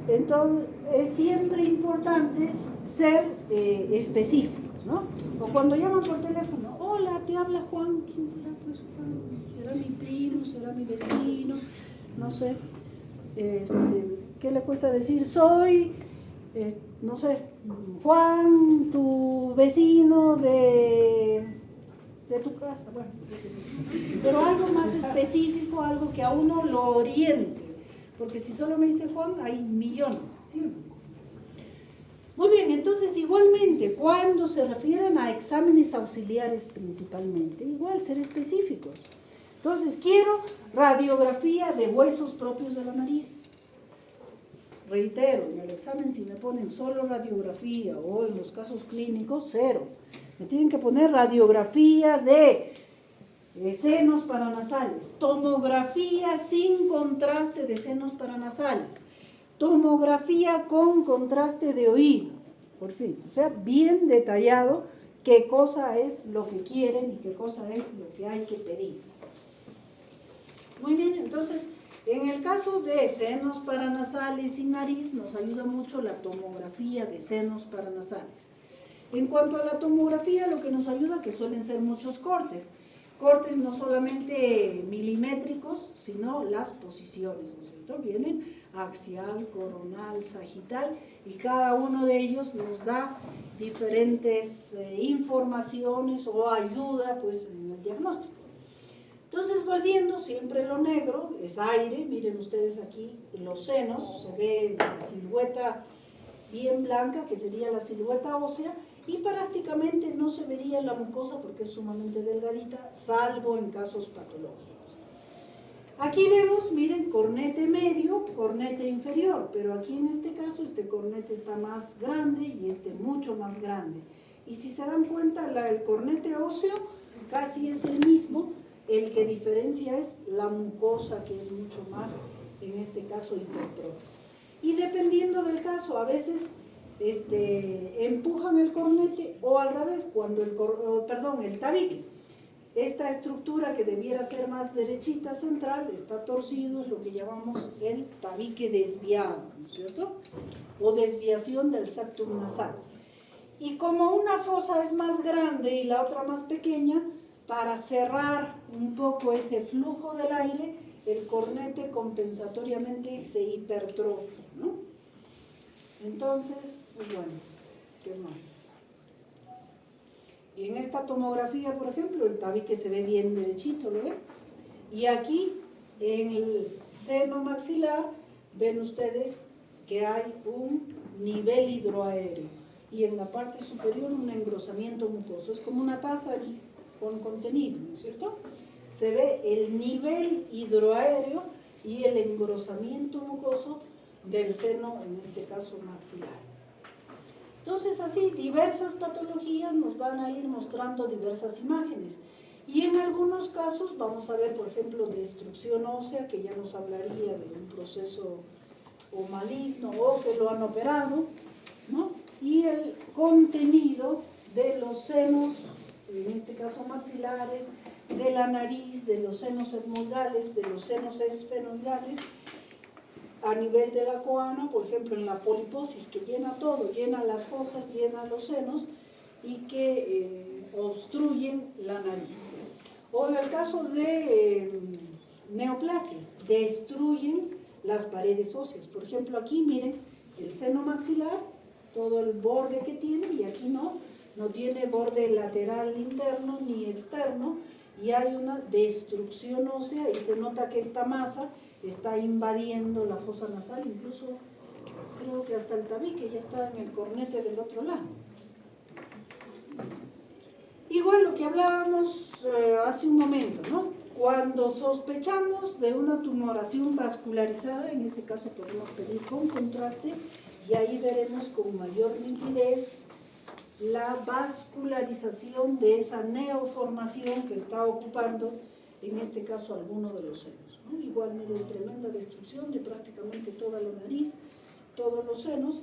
Entonces, es siempre importante ser específicos, ¿no? O cuando llaman por teléfono, hola, te habla Juan, ¿quién será? Pues Juan, ¿será mi primo? ¿Será mi vecino? No sé. ¿Qué le cuesta decir? Soy, no sé, Juan, tu vecino de tu casa, bueno, pero algo más específico, algo que a uno lo oriente, porque si solo me dice Juan, hay millones, ¿sí? Muy bien, entonces igualmente, cuando se refieren a exámenes auxiliares principalmente, igual ser específicos. Entonces, quiero radiografía de huesos propios de la nariz. Reitero, en el examen si me ponen solo radiografía o en los casos clínicos, 0. Me tienen que poner radiografía de senos paranasales, tomografía sin contraste de senos paranasales, tomografía con contraste de oído, por fin, o sea, bien detallado qué cosa es lo que quieren y qué cosa es lo que hay que pedir. Muy bien, entonces, en el caso de senos paranasales y nariz, nos ayuda mucho la tomografía de senos paranasales. En cuanto a la tomografía, lo que nos ayuda, que suelen ser muchos cortes. Cortes no solamente milimétricos, sino las posiciones, ¿no es cierto? Vienen axial, coronal, sagital, y cada uno de ellos nos da diferentes informaciones o ayuda pues, en el diagnóstico. Entonces, volviendo, siempre lo negro es aire. Miren ustedes aquí los senos, se ve la silueta bien blanca, que sería la silueta ósea, y prácticamente no se vería la mucosa porque es sumamente delgadita, salvo en casos patológicos. Aquí vemos, miren, cornete medio, cornete inferior, pero aquí en este caso este cornete está más grande y este mucho más grande. Y si se dan cuenta, el cornete óseo casi es el mismo, el que diferencia es la mucosa, que es mucho más, en este caso, hipertrófica. Y dependiendo del caso, a veces empujan el cornete, o al revés, cuando el tabique, esta estructura que debiera ser más derechita central, está torcido, es lo que llamamos el tabique desviado, ¿no es cierto? O desviación del septum nasal. Y como una fosa es más grande y la otra más pequeña, para cerrar un poco ese flujo del aire, el cornete compensatoriamente se hipertrofia, ¿no? Entonces, bueno, ¿qué más? Y en esta tomografía, por ejemplo, el tabique se ve bien derechito, ¿lo ven? Y aquí, en el seno maxilar, ven ustedes que hay un nivel hidroaéreo y en la parte superior un engrosamiento mucoso. Es como una taza con contenido, ¿no es cierto? Se ve el nivel hidroaéreo y el engrosamiento mucoso del seno, en este caso maxilar. Entonces, así, diversas patologías nos van a ir mostrando diversas imágenes. Y en algunos casos vamos a ver, por ejemplo, destrucción ósea, que ya nos hablaría de un proceso o maligno o que lo han operado, ¿no? Y el contenido de los senos, en este caso maxilares, de la nariz, de los senos etmoidales, de los senos esfenoidales, a nivel de la coana, por ejemplo, en la poliposis, que llena todo, llena las fosas, llena los senos y que obstruyen la nariz. O en el caso de neoplasias, destruyen las paredes óseas. Por ejemplo, aquí miren el seno maxilar, todo el borde que tiene, y aquí no tiene borde lateral interno ni externo, y hay una destrucción ósea y se nota que esta masa está invadiendo la fosa nasal, incluso creo que hasta el tabique ya está en el cornete del otro lado. Igual lo que hablábamos hace un momento, ¿no? Cuando sospechamos de una tumoración vascularizada, en ese caso podemos pedir con contraste y ahí veremos con mayor nitidez la vascularización de esa neoformación que está ocupando, en este caso, alguno de los senos, ¿no? Igual, miren, tremenda destrucción de prácticamente toda la nariz, todos los senos,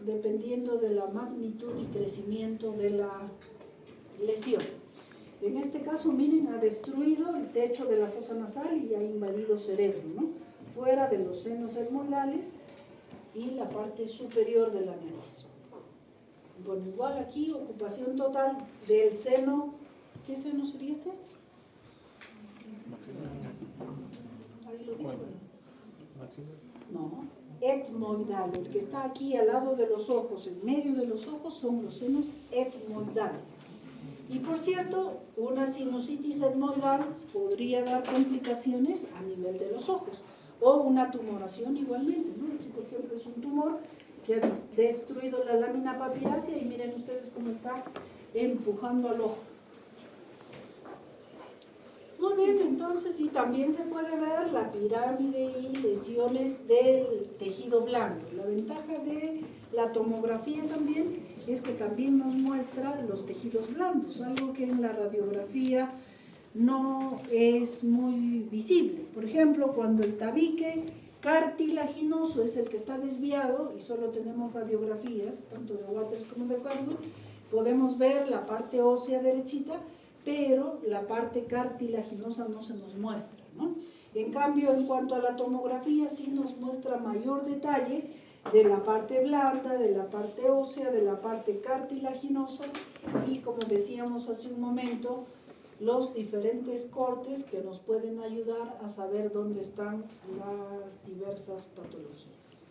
dependiendo de la magnitud y crecimiento de la lesión. En este caso, miren, ha destruido el techo de la fosa nasal y ha invadido cerebro, ¿no? Fuera de los senos etmoidales y la parte superior de la nariz. Bueno, igual aquí, ocupación total del seno. ¿Qué seno sería este? Ahí lo dice. No, etmoidal. El que está aquí al lado de los ojos, en medio de los ojos, son los senos etmoidales. Y por cierto, una sinusitis etmoidal podría dar complicaciones a nivel de los ojos. O una tumoración igualmente, ¿no? Aquí, por ejemplo, es un tumor que ha destruido la lámina papilácea y miren ustedes cómo está empujando al ojo. Muy bien, entonces, y también se puede ver la pirámide y lesiones del tejido blando. La ventaja de la tomografía también es que también nos muestra los tejidos blandos, algo que en la radiografía no es muy visible. Por ejemplo, cuando el tabique cartilaginoso es el que está desviado y solo tenemos radiografías, tanto de Waters como de Carwin, podemos ver la parte ósea derechita, pero la parte cartilaginosa no se nos muestra, ¿no? En cambio, en cuanto a la tomografía, sí nos muestra mayor detalle de la parte blanda, de la parte ósea, de la parte cartilaginosa y, como decíamos hace un momento, los diferentes cortes que nos pueden ayudar a saber dónde están las diversas patologías.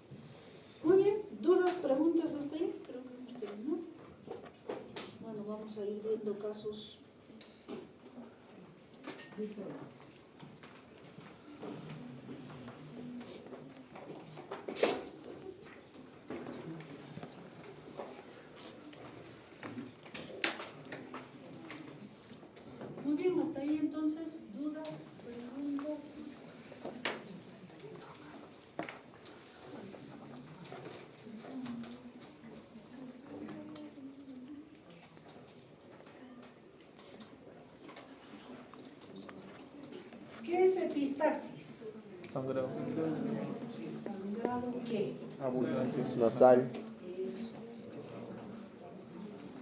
Muy bien, ¿dudas, preguntas hasta ahí? Creo que hemos terminado. Bueno, vamos a ir viendo casos diferentes. Muy bien, hasta ahí entonces, dudas, preguntas. ¿Qué es epistaxis? Sangrado. ¿Sangrado qué? Abundancia. Nasal. Eso.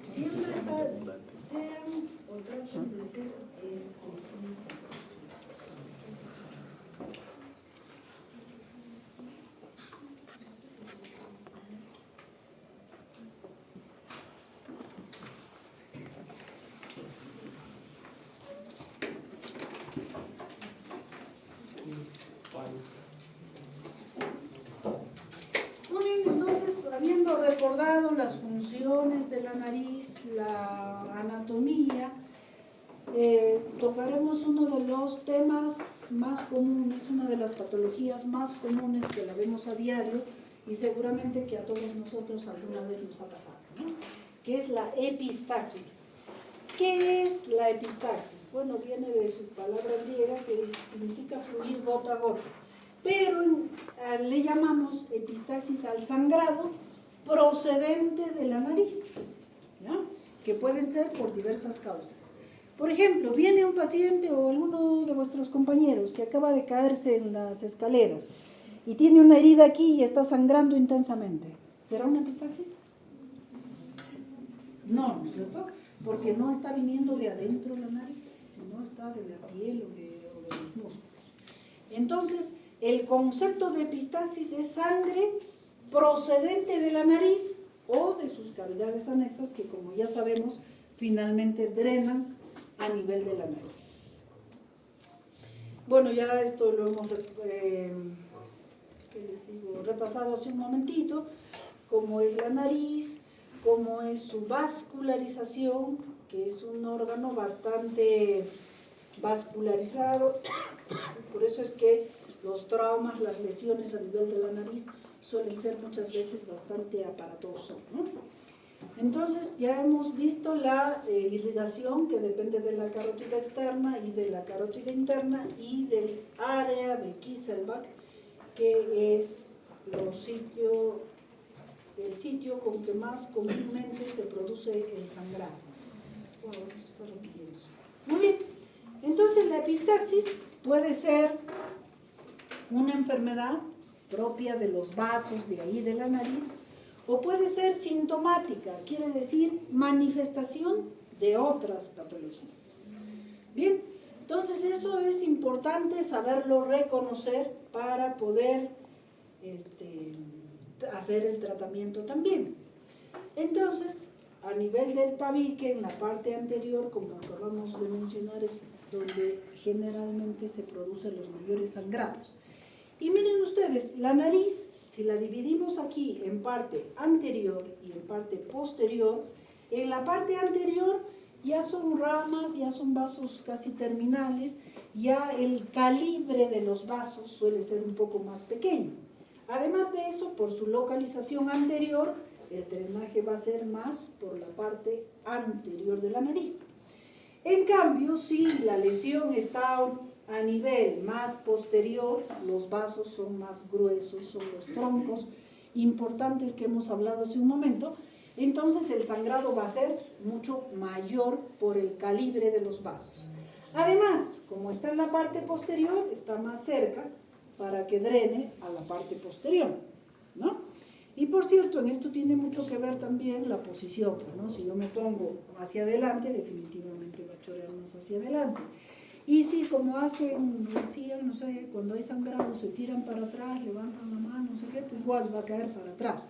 Siempre sean o traten de ser específicos. Muy bien, entonces, habiendo recordado las funciones de la nariz, la anatomía, tocaremos uno de los temas más comunes, una de las patologías más comunes que la vemos a diario y seguramente que a todos nosotros alguna vez nos ha pasado, ¿no? Que es la epistaxis. ¿Qué es la epistaxis? Bueno, viene de su palabra griega que significa fluir gota a gota, pero le llamamos epistaxis al sangrado procedente de la nariz, ¿ya? Que pueden ser por diversas causas. Por ejemplo, viene un paciente o alguno de vuestros compañeros que acaba de caerse en las escaleras y tiene una herida aquí y está sangrando intensamente. ¿Será una epistaxis? No, ¿no es cierto? Porque no está viniendo de adentro de la nariz, sino está de la piel o de los músculos. Entonces, el concepto de epistaxis es sangre procedente de la nariz o de sus cavidades anexas que, como ya sabemos, finalmente drenan a nivel de la nariz. Bueno, ya esto lo hemos repasado hace un momentito, cómo es la nariz, cómo es su vascularización, que es un órgano bastante vascularizado, por eso es que los traumas, las lesiones a nivel de la nariz suelen ser muchas veces bastante aparatosos, ¿no? Entonces ya hemos visto la irrigación que depende de la carótida externa y de la carótida interna y del área de Kieselbach, que es el sitio con que más comúnmente se produce el sangrado. Wow, esto está repitiéndose. Muy bien, entonces la epistaxis puede ser una enfermedad propia de los vasos de ahí de la nariz, o puede ser sintomática, quiere decir manifestación de otras patologías. Bien, entonces eso es importante saberlo reconocer para poder hacer el tratamiento también. Entonces, a nivel del tabique, en la parte anterior, como acabamos de mencionar, es donde generalmente se producen los mayores sangrados. Y miren ustedes, la nariz, si la dividimos aquí en parte anterior y en parte posterior, en la parte anterior ya son ramas, ya son vasos casi terminales, ya el calibre de los vasos suele ser un poco más pequeño. Además de eso, por su localización anterior, el drenaje va a ser más por la parte anterior de la nariz. En cambio, si la lesión está a nivel más posterior, los vasos son más gruesos, son los troncos importantes que hemos hablado hace un momento, entonces el sangrado va a ser mucho mayor por el calibre de los vasos. Además, como está en la parte posterior, está más cerca para que drene a la parte posterior, ¿no? Y por cierto, en esto tiene mucho que ver también la posición, ¿no? Si yo me pongo hacia adelante, definitivamente va a chorrear más hacia adelante. Y si como hacen, decían, no sé, cuando hay sangrado se tiran para atrás, levantan la mano, no sé qué, pues igual va a caer para atrás.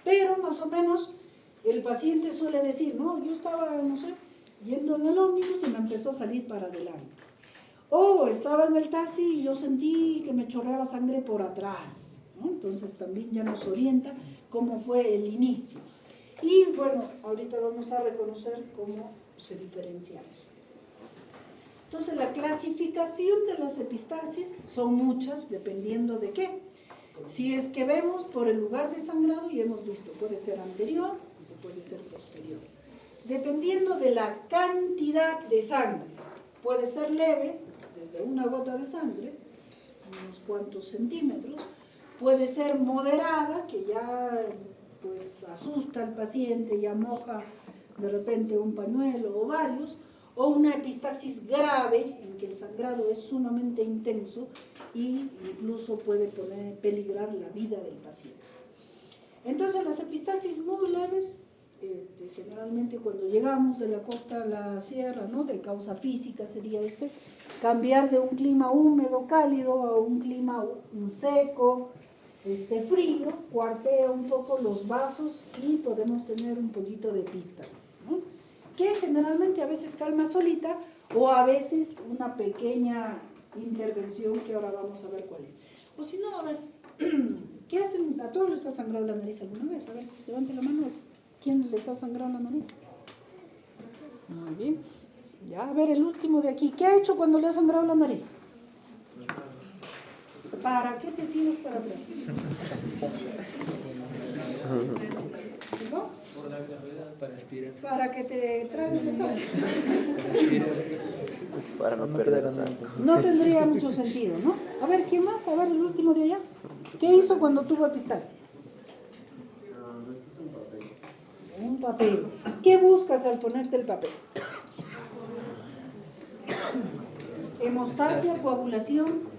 Pero más o menos el paciente suele decir, no, yo estaba, no sé, yendo en el ómnibus y me empezó a salir para adelante. O estaba en el taxi y yo sentí que me chorreaba sangre por atrás, ¿no? Entonces también ya nos orienta cómo fue el inicio. Y bueno, ahorita vamos a reconocer cómo se diferencia eso. Entonces la clasificación de las epistaxis son muchas, dependiendo de qué. Si es que vemos por el lugar de sangrado, y hemos visto, puede ser anterior o puede ser posterior. Dependiendo de la cantidad de sangre, puede ser leve, desde una gota de sangre, unos cuantos centímetros, puede ser moderada, que ya pues asusta al paciente, ya moja de repente un pañuelo o varios, o una epistaxis grave, en que el sangrado es sumamente intenso y incluso puede peligrar la vida del paciente. Entonces las epistaxis muy leves, generalmente cuando llegamos de la costa a la sierra, ¿no?, de causa física sería cambiar de un clima húmedo, cálido, a un clima seco, frío, cuartea un poco los vasos y podemos tener un poquito de epistaxis, ¿no?, que generalmente a veces calma solita o a veces una pequeña intervención que ahora vamos a ver cuál es. O si no, a ver, ¿qué hacen? ¿A todos les ha sangrado la nariz alguna vez? A ver, levante la mano. ¿Quién les ha sangrado la nariz? Muy bien. Ya, a ver, el último de aquí. ¿Qué ha hecho cuando le ha sangrado la nariz? ¿Para qué te tiras para atrás? ¿No? Para que te tragues la sangre. Para no perder sangre. No tendría mucho sentido, ¿no? A ver, ¿quién más? A ver, el último de allá. ¿Qué hizo cuando tuvo epistaxis? Un papel. ¿Qué buscas al ponerte el papel? Hemostasia, coagulación.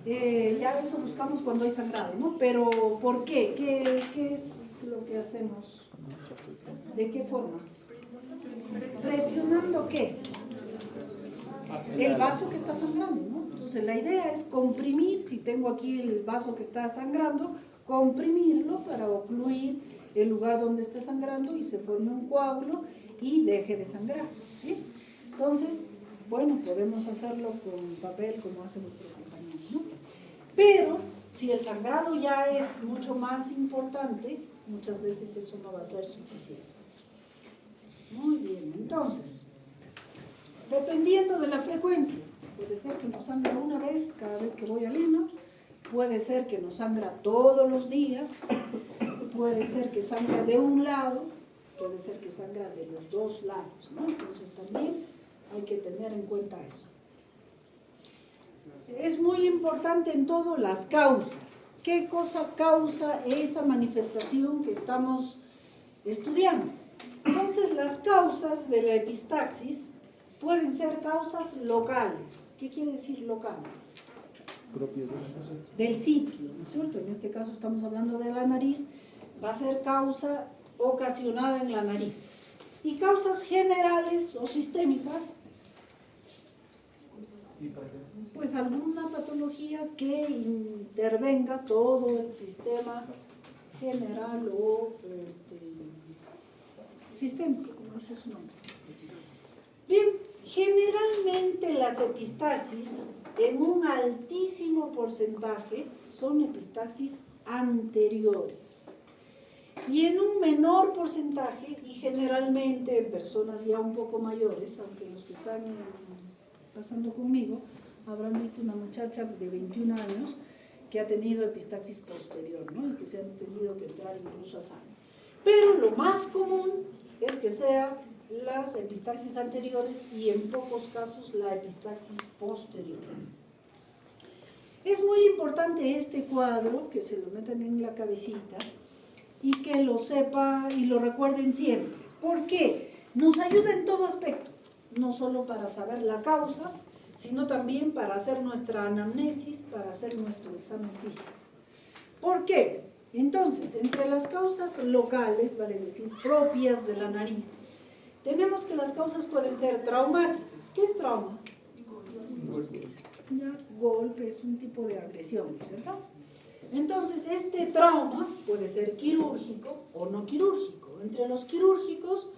Ya eso buscamos cuando hay sangrado, ¿no? Pero ¿por qué? ¿Qué es lo que hacemos? ¿De qué forma? ¿Presionando qué? El vaso que está sangrando, ¿no? Entonces la idea es comprimir, si tengo aquí el vaso que está sangrando, comprimirlo para ocluir el lugar donde esté sangrando y se forme un coágulo y deje de sangrar, ¿sí? Entonces, bueno, podemos hacerlo con papel como hace nuestro compañero, ¿no? Pero si el sangrado ya es mucho más importante, muchas veces eso no va a ser suficiente. Muy bien, entonces, dependiendo de la frecuencia, puede ser que nos sangra una vez cada vez que voy al hino, puede ser que nos sangra todos los días, puede ser que sangra de un lado, puede ser que sangra de los dos lados, ¿no? Entonces también hay que tener en cuenta eso. Es muy importante en todo las causas. ¿Qué cosa causa esa manifestación que estamos estudiando? Entonces las causas de la epistaxis pueden ser causas locales. ¿Qué quiere decir local? Del sitio, ¿no es cierto? En este caso estamos hablando de la nariz, va a ser causa ocasionada en la nariz. Y causas generales o sistémicas, pues alguna patología que intervenga todo el sistema general o sistémico, como dice su nombre. Bien, generalmente las epistaxis en un altísimo porcentaje son epistaxis anteriores y en un menor porcentaje, y generalmente en personas ya un poco mayores, aunque los que están pasando conmigo habrán visto una muchacha de 21 años que ha tenido epistaxis posterior, ¿no?, y que se han tenido que entrar incluso a sangre. Pero lo más común es que sean las epistaxis anteriores y en pocos casos la epistaxis posterior. Es muy importante este cuadro, que se lo metan en la cabecita y que lo sepa y lo recuerden siempre. ¿Por qué? Nos ayuda en todo aspecto, no solo para saber la causa, sino también para hacer nuestra anamnesis, para hacer nuestro examen físico. ¿Por qué? Entonces, entre las causas locales, vale decir, propias de la nariz, tenemos que las causas pueden ser traumáticas. ¿Qué es trauma? Ya, golpe es un tipo de agresión, ¿cierto? Entonces, este trauma puede ser quirúrgico o no quirúrgico. Entre los quirúrgicos,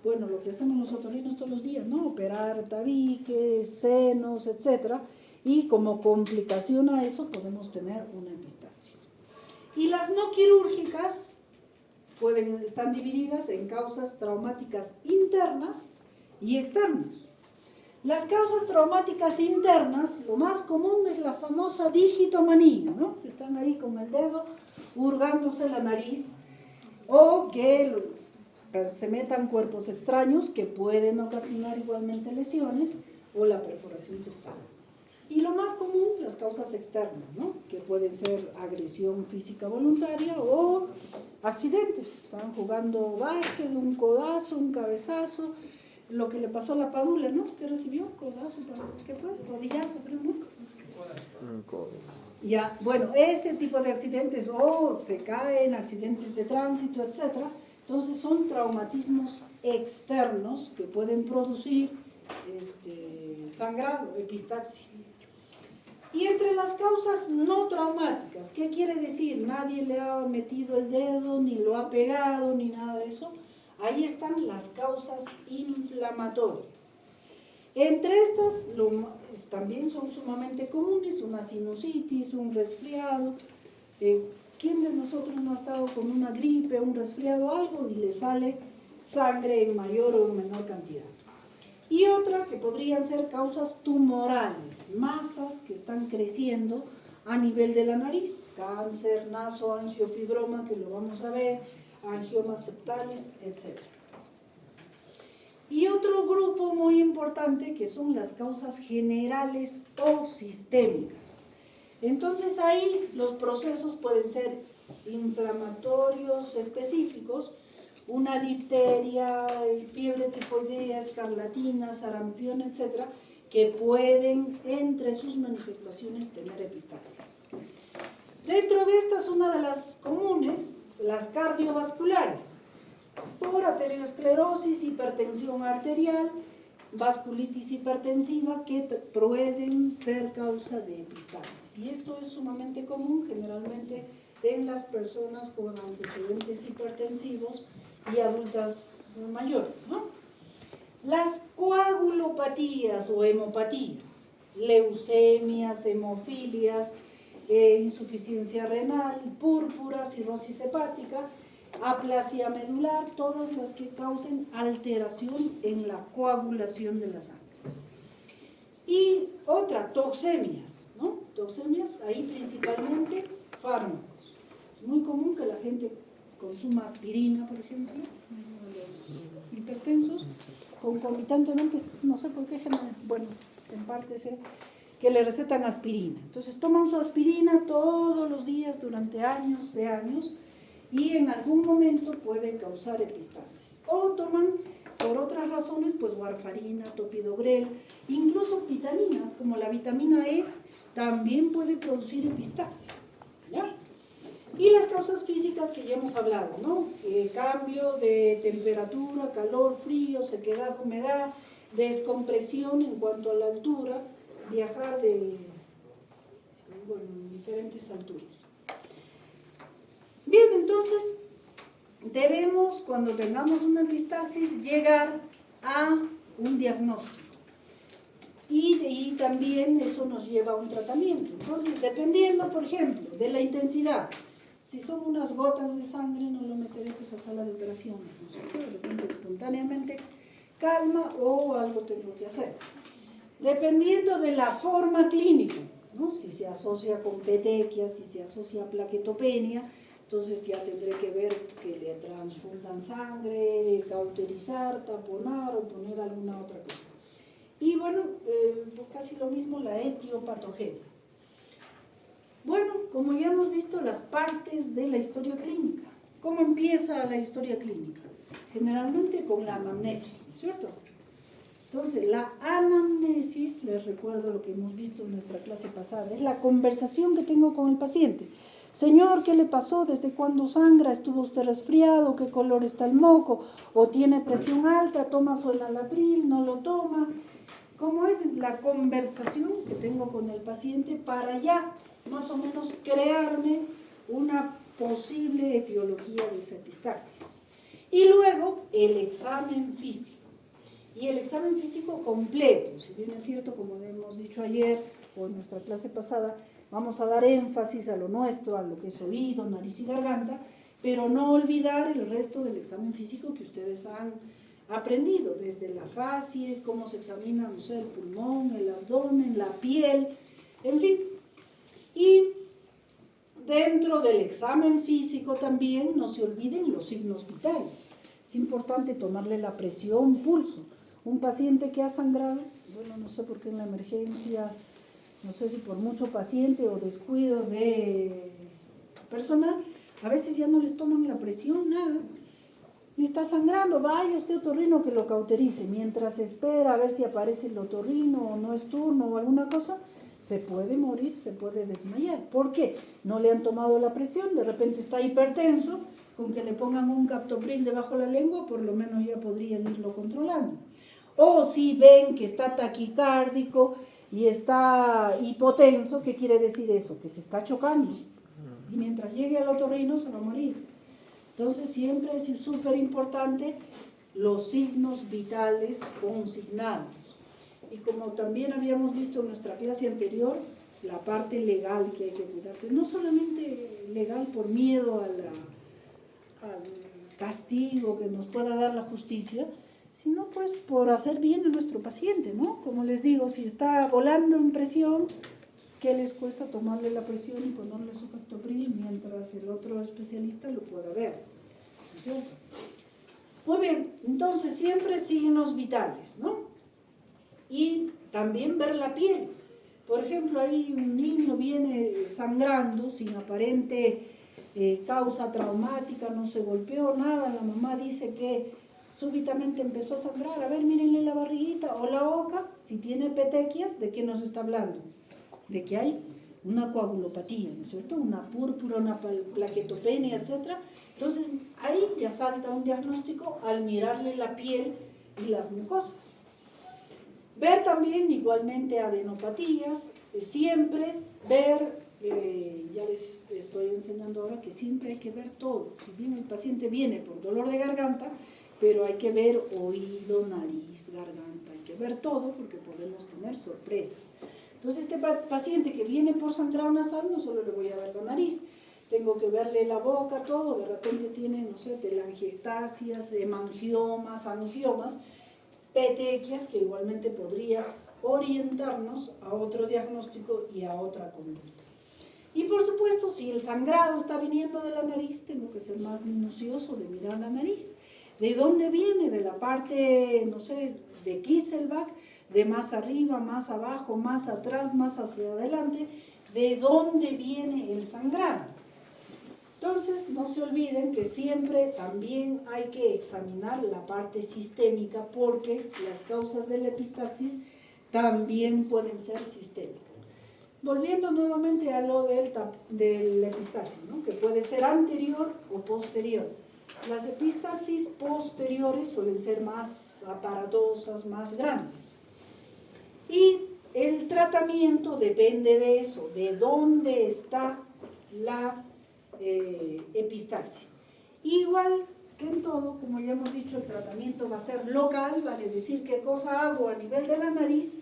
bueno, lo que hacemos los otorrinos todos los días, ¿no? Operar tabiques, senos, etcétera. Y como complicación a eso podemos tener una epistaxis. Y las no quirúrgicas están divididas en causas traumáticas internas y externas. Las causas traumáticas internas, lo más común es la famosa digitomanía, ¿no? Están ahí con el dedo hurgándose la nariz, o que se metan cuerpos extraños que pueden ocasionar igualmente lesiones, o la perforación septal. Y lo más común, las causas externas, ¿no? Que pueden ser agresión física voluntaria o accidentes. Están jugando básquet, un codazo, un cabezazo, lo que le pasó a la Padula, ¿no? ¿Qué recibió? Codazo, ¿qué fue? Rodillazo, creo, ¿no? Ya, bueno, ese tipo de accidentes, o se caen, accidentes de tránsito, etcétera. Entonces son traumatismos externos que pueden producir sangrado, epistaxis. Y entre las causas no traumáticas, ¿qué quiere decir? Nadie le ha metido el dedo, ni lo ha pegado, ni nada de eso. Ahí están las causas inflamatorias. Entre estas también son sumamente comunes, una sinusitis, un resfriado. ¿Quién de nosotros no ha estado con una gripe, un resfriado, algo, y le sale sangre en mayor o menor cantidad? Y otra que podrían ser causas tumorales, masas que están creciendo a nivel de la nariz, cáncer, nasoangiofibroma, que lo vamos a ver, angiomas septales, etc. Y otro grupo muy importante que son las causas generales o sistémicas. Entonces ahí los procesos pueden ser inflamatorios específicos, una difteria, fiebre tifoidea, escarlatina, sarampión, etc., que pueden entre sus manifestaciones tener epistaxis. Dentro de estas, una de las comunes, las cardiovasculares, por arteriosclerosis, hipertensión arterial, vasculitis hipertensiva, que pueden ser causa de epistaxis. Y esto es sumamente común generalmente en las personas con antecedentes hipertensivos y adultas mayores, ¿no? Las coagulopatías o hemopatías, leucemias, hemofilias, insuficiencia renal, púrpura, cirrosis hepática, aplasia medular, todas las que causen alteración en la coagulación de la sangre. Y otra, toxemias, ¿no? Toxemias, ahí principalmente fármacos. Es muy común que la gente consuma aspirina, por ejemplo, los hipertensos, concomitantemente, no sé por qué, bueno, en parte sé que le recetan aspirina. Entonces toman su aspirina todos los días durante años de años, y en algún momento puede causar epistaxis. O toman por otras razones, pues warfarina, topidogrel, incluso vitaminas como la vitamina E también puede producir epistaxis, ¿ya? Y las causas físicas que ya hemos hablado, ¿no? Cambio de temperatura, calor, frío, sequedad, humedad, descompresión en cuanto a la altura, viajar de diferentes alturas. Bien, entonces debemos, cuando tengamos una epistaxis, llegar a un diagnóstico. Y también eso nos lleva a un tratamiento. Entonces, dependiendo, por ejemplo, de la intensidad, si son unas gotas de sangre, no lo meteré pues a sala de operaciones, ¿no es cierto? De repente espontáneamente calma o algo tengo que hacer. Dependiendo de la forma clínica, ¿no? Si se asocia con petequia, si se asocia a plaquetopenia, entonces ya tendré que ver que le transfundan sangre, cauterizar, taponar o poner alguna otra cosa. Y bueno, casi lo mismo la etiopatogenia. Bueno, como ya hemos visto, las partes de la historia clínica. ¿Cómo empieza la historia clínica? Generalmente con la anamnesis, ¿cierto? Entonces, la anamnesis, les recuerdo lo que hemos visto en nuestra clase pasada, es la conversación que tengo con el paciente. Señor, ¿qué le pasó? ¿Desde cuándo sangra? ¿Estuvo usted resfriado? ¿Qué color está el moco? ¿O tiene presión alta? ¿Toma su enalapril? ¿No lo toma? cómo es la conversación que tengo con el paciente para ya más o menos crearme una posible etiología de esa epistaxis. Y luego el examen físico. Y el examen físico completo, si bien es cierto, como le hemos dicho ayer o en nuestra clase pasada, vamos a dar énfasis a lo nuestro, a lo que es oído, nariz y garganta, pero no olvidar el resto del examen físico que ustedes han aprendido, desde la facies, cómo se examina, no sé, el pulmón, el abdomen, la piel, en fin. Y dentro del examen físico también no se olviden los signos vitales. Es importante tomarle la presión, pulso. Un paciente que ha sangrado, bueno, no sé por qué en la emergencia, no sé si por mucho paciente o descuido de personal, a veces ya no les toman la presión, nada. Y está sangrando, vaya usted otorrino que lo cauterice. Mientras espera a ver si aparece el otorrino o no es turno o alguna cosa, se puede morir, se puede desmayar. ¿Por qué? No le han tomado la presión, de repente está hipertenso, con que le pongan un captopril debajo de la lengua, por lo menos ya podrían irlo controlando. O si ven que está taquicárdico y está hipotenso, ¿qué quiere decir eso? Que se está chocando. Y mientras llegue al otorrino se va a morir. Entonces siempre es súper importante los signos vitales consignados. Y como también habíamos visto en nuestra clase anterior, la parte legal que hay que cuidarse. No solamente legal por miedo al castigo que nos pueda dar la justicia, sino pues por hacer bien a nuestro paciente, ¿no? Como les digo, si está volando en presión, ¿qué les cuesta tomarle la presión y ponerle su captopril mientras el otro especialista lo pueda ver? ¿No es cierto? Muy bien, entonces siempre signos vitales, ¿no? Y también ver la piel. Por ejemplo, ahí un niño viene sangrando sin aparente causa traumática, no se golpeó, nada, la mamá dice que súbitamente empezó a sangrar, a ver, mírenle la barriguita o la boca, si tiene petequias, ¿de qué nos está hablando? De que hay una coagulopatía, ¿no es cierto? Una púrpura, una plaquetopenia, etc. Entonces, ahí ya salta un diagnóstico al mirarle la piel y las mucosas. Ver también igualmente adenopatías, siempre ver, ya les estoy enseñando ahora que siempre hay que ver todo. Si bien el paciente viene por dolor de garganta, pero hay que ver oído, nariz, garganta, hay que ver todo porque podemos tener sorpresas. Entonces este paciente que viene por sangrado nasal, no solo le voy a ver la nariz, tengo que verle la boca, todo, de repente tiene, no sé, telangiectasias, hemangiomas, angiomas, petequias, que igualmente podría orientarnos a otro diagnóstico y a otra conducta. Y por supuesto, si el sangrado está viniendo de la nariz, tengo que ser más minucioso de mirar la nariz. ¿De dónde viene? De la parte, no sé, de Kieselbach, de más arriba, más abajo, más atrás, más hacia adelante. ¿De dónde viene el sangrado? Entonces, no se olviden que siempre también hay que examinar la parte sistémica porque las causas de la epistaxis también pueden ser sistémicas. Volviendo nuevamente a lo de la epistaxis, ¿no? Que puede ser anterior o posterior. Las epistaxis posteriores suelen ser más aparatosas, más grandes. Y el tratamiento depende de eso, de dónde está la epistaxis. Igual que en todo, como ya hemos dicho, el tratamiento va a ser local, vale decir qué cosa hago a nivel de la nariz,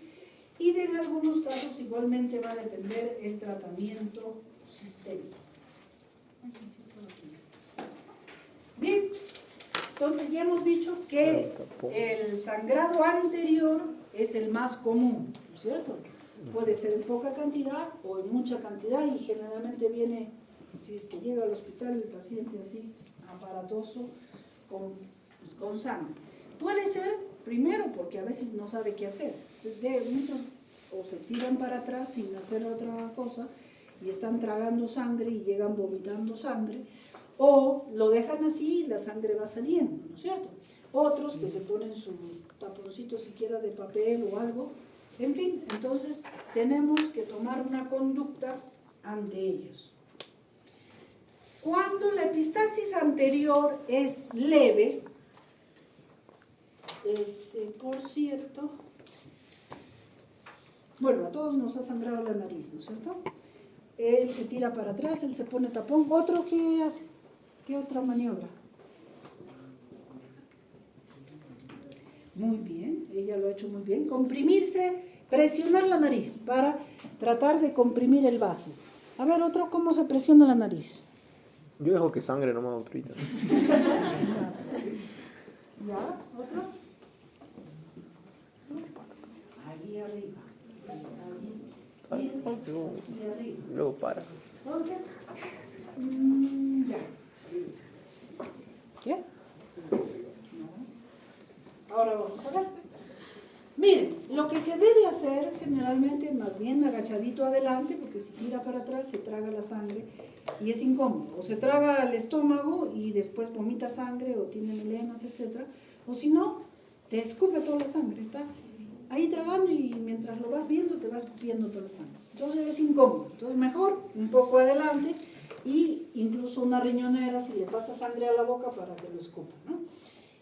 y en algunos casos igualmente va a depender el tratamiento sistémico. Bien, entonces ya hemos dicho que el sangrado anterior es el más común, ¿no es cierto? Puede ser en poca cantidad o en mucha cantidad y generalmente viene, si es que llega al hospital el paciente así, aparatoso, con sangre. Puede ser, primero, porque a veces no sabe qué hacer. Muchos o se tiran para atrás sin hacer otra cosa y están tragando sangre y llegan vomitando sangre, o lo dejan así y la sangre va saliendo, ¿no es cierto? Otros que se ponen su taponcito siquiera de papel o algo. En fin, entonces tenemos que tomar una conducta ante ellos. Cuando la epistaxis anterior es leve, por cierto, Bueno, a todos nos ha sangrado la nariz, ¿no es cierto? Él se tira para atrás, él se pone tapón. ¿Otro qué hace? ¿Qué otra maniobra? Muy bien, ella lo ha hecho muy bien. Comprimirse, presionar la nariz para tratar de comprimir el vaso. A ver, otro, ¿cómo se presiona la nariz? Yo dejo que sangre nomás, doctorita. ¿Ya? ¿Otro? Ahí arriba. ¿Sabes? Luego, Ahí arriba. luego para. Entonces, ya. ¿Qué? No. Ahora vamos a ver. Miren, lo que se debe hacer generalmente, más bien agachadito adelante, porque si tira para atrás se traga la sangre y es incómodo. O se traga al estómago y después vomita sangre o tiene melenas, etc. O si no, te escupe toda la sangre. Está ahí tragando y mientras lo vas viendo te vas escupiendo toda la sangre. Entonces es incómodo. Entonces mejor un poco adelante y incluso una riñonera si le pasa sangre a la boca para que lo escupa, ¿no?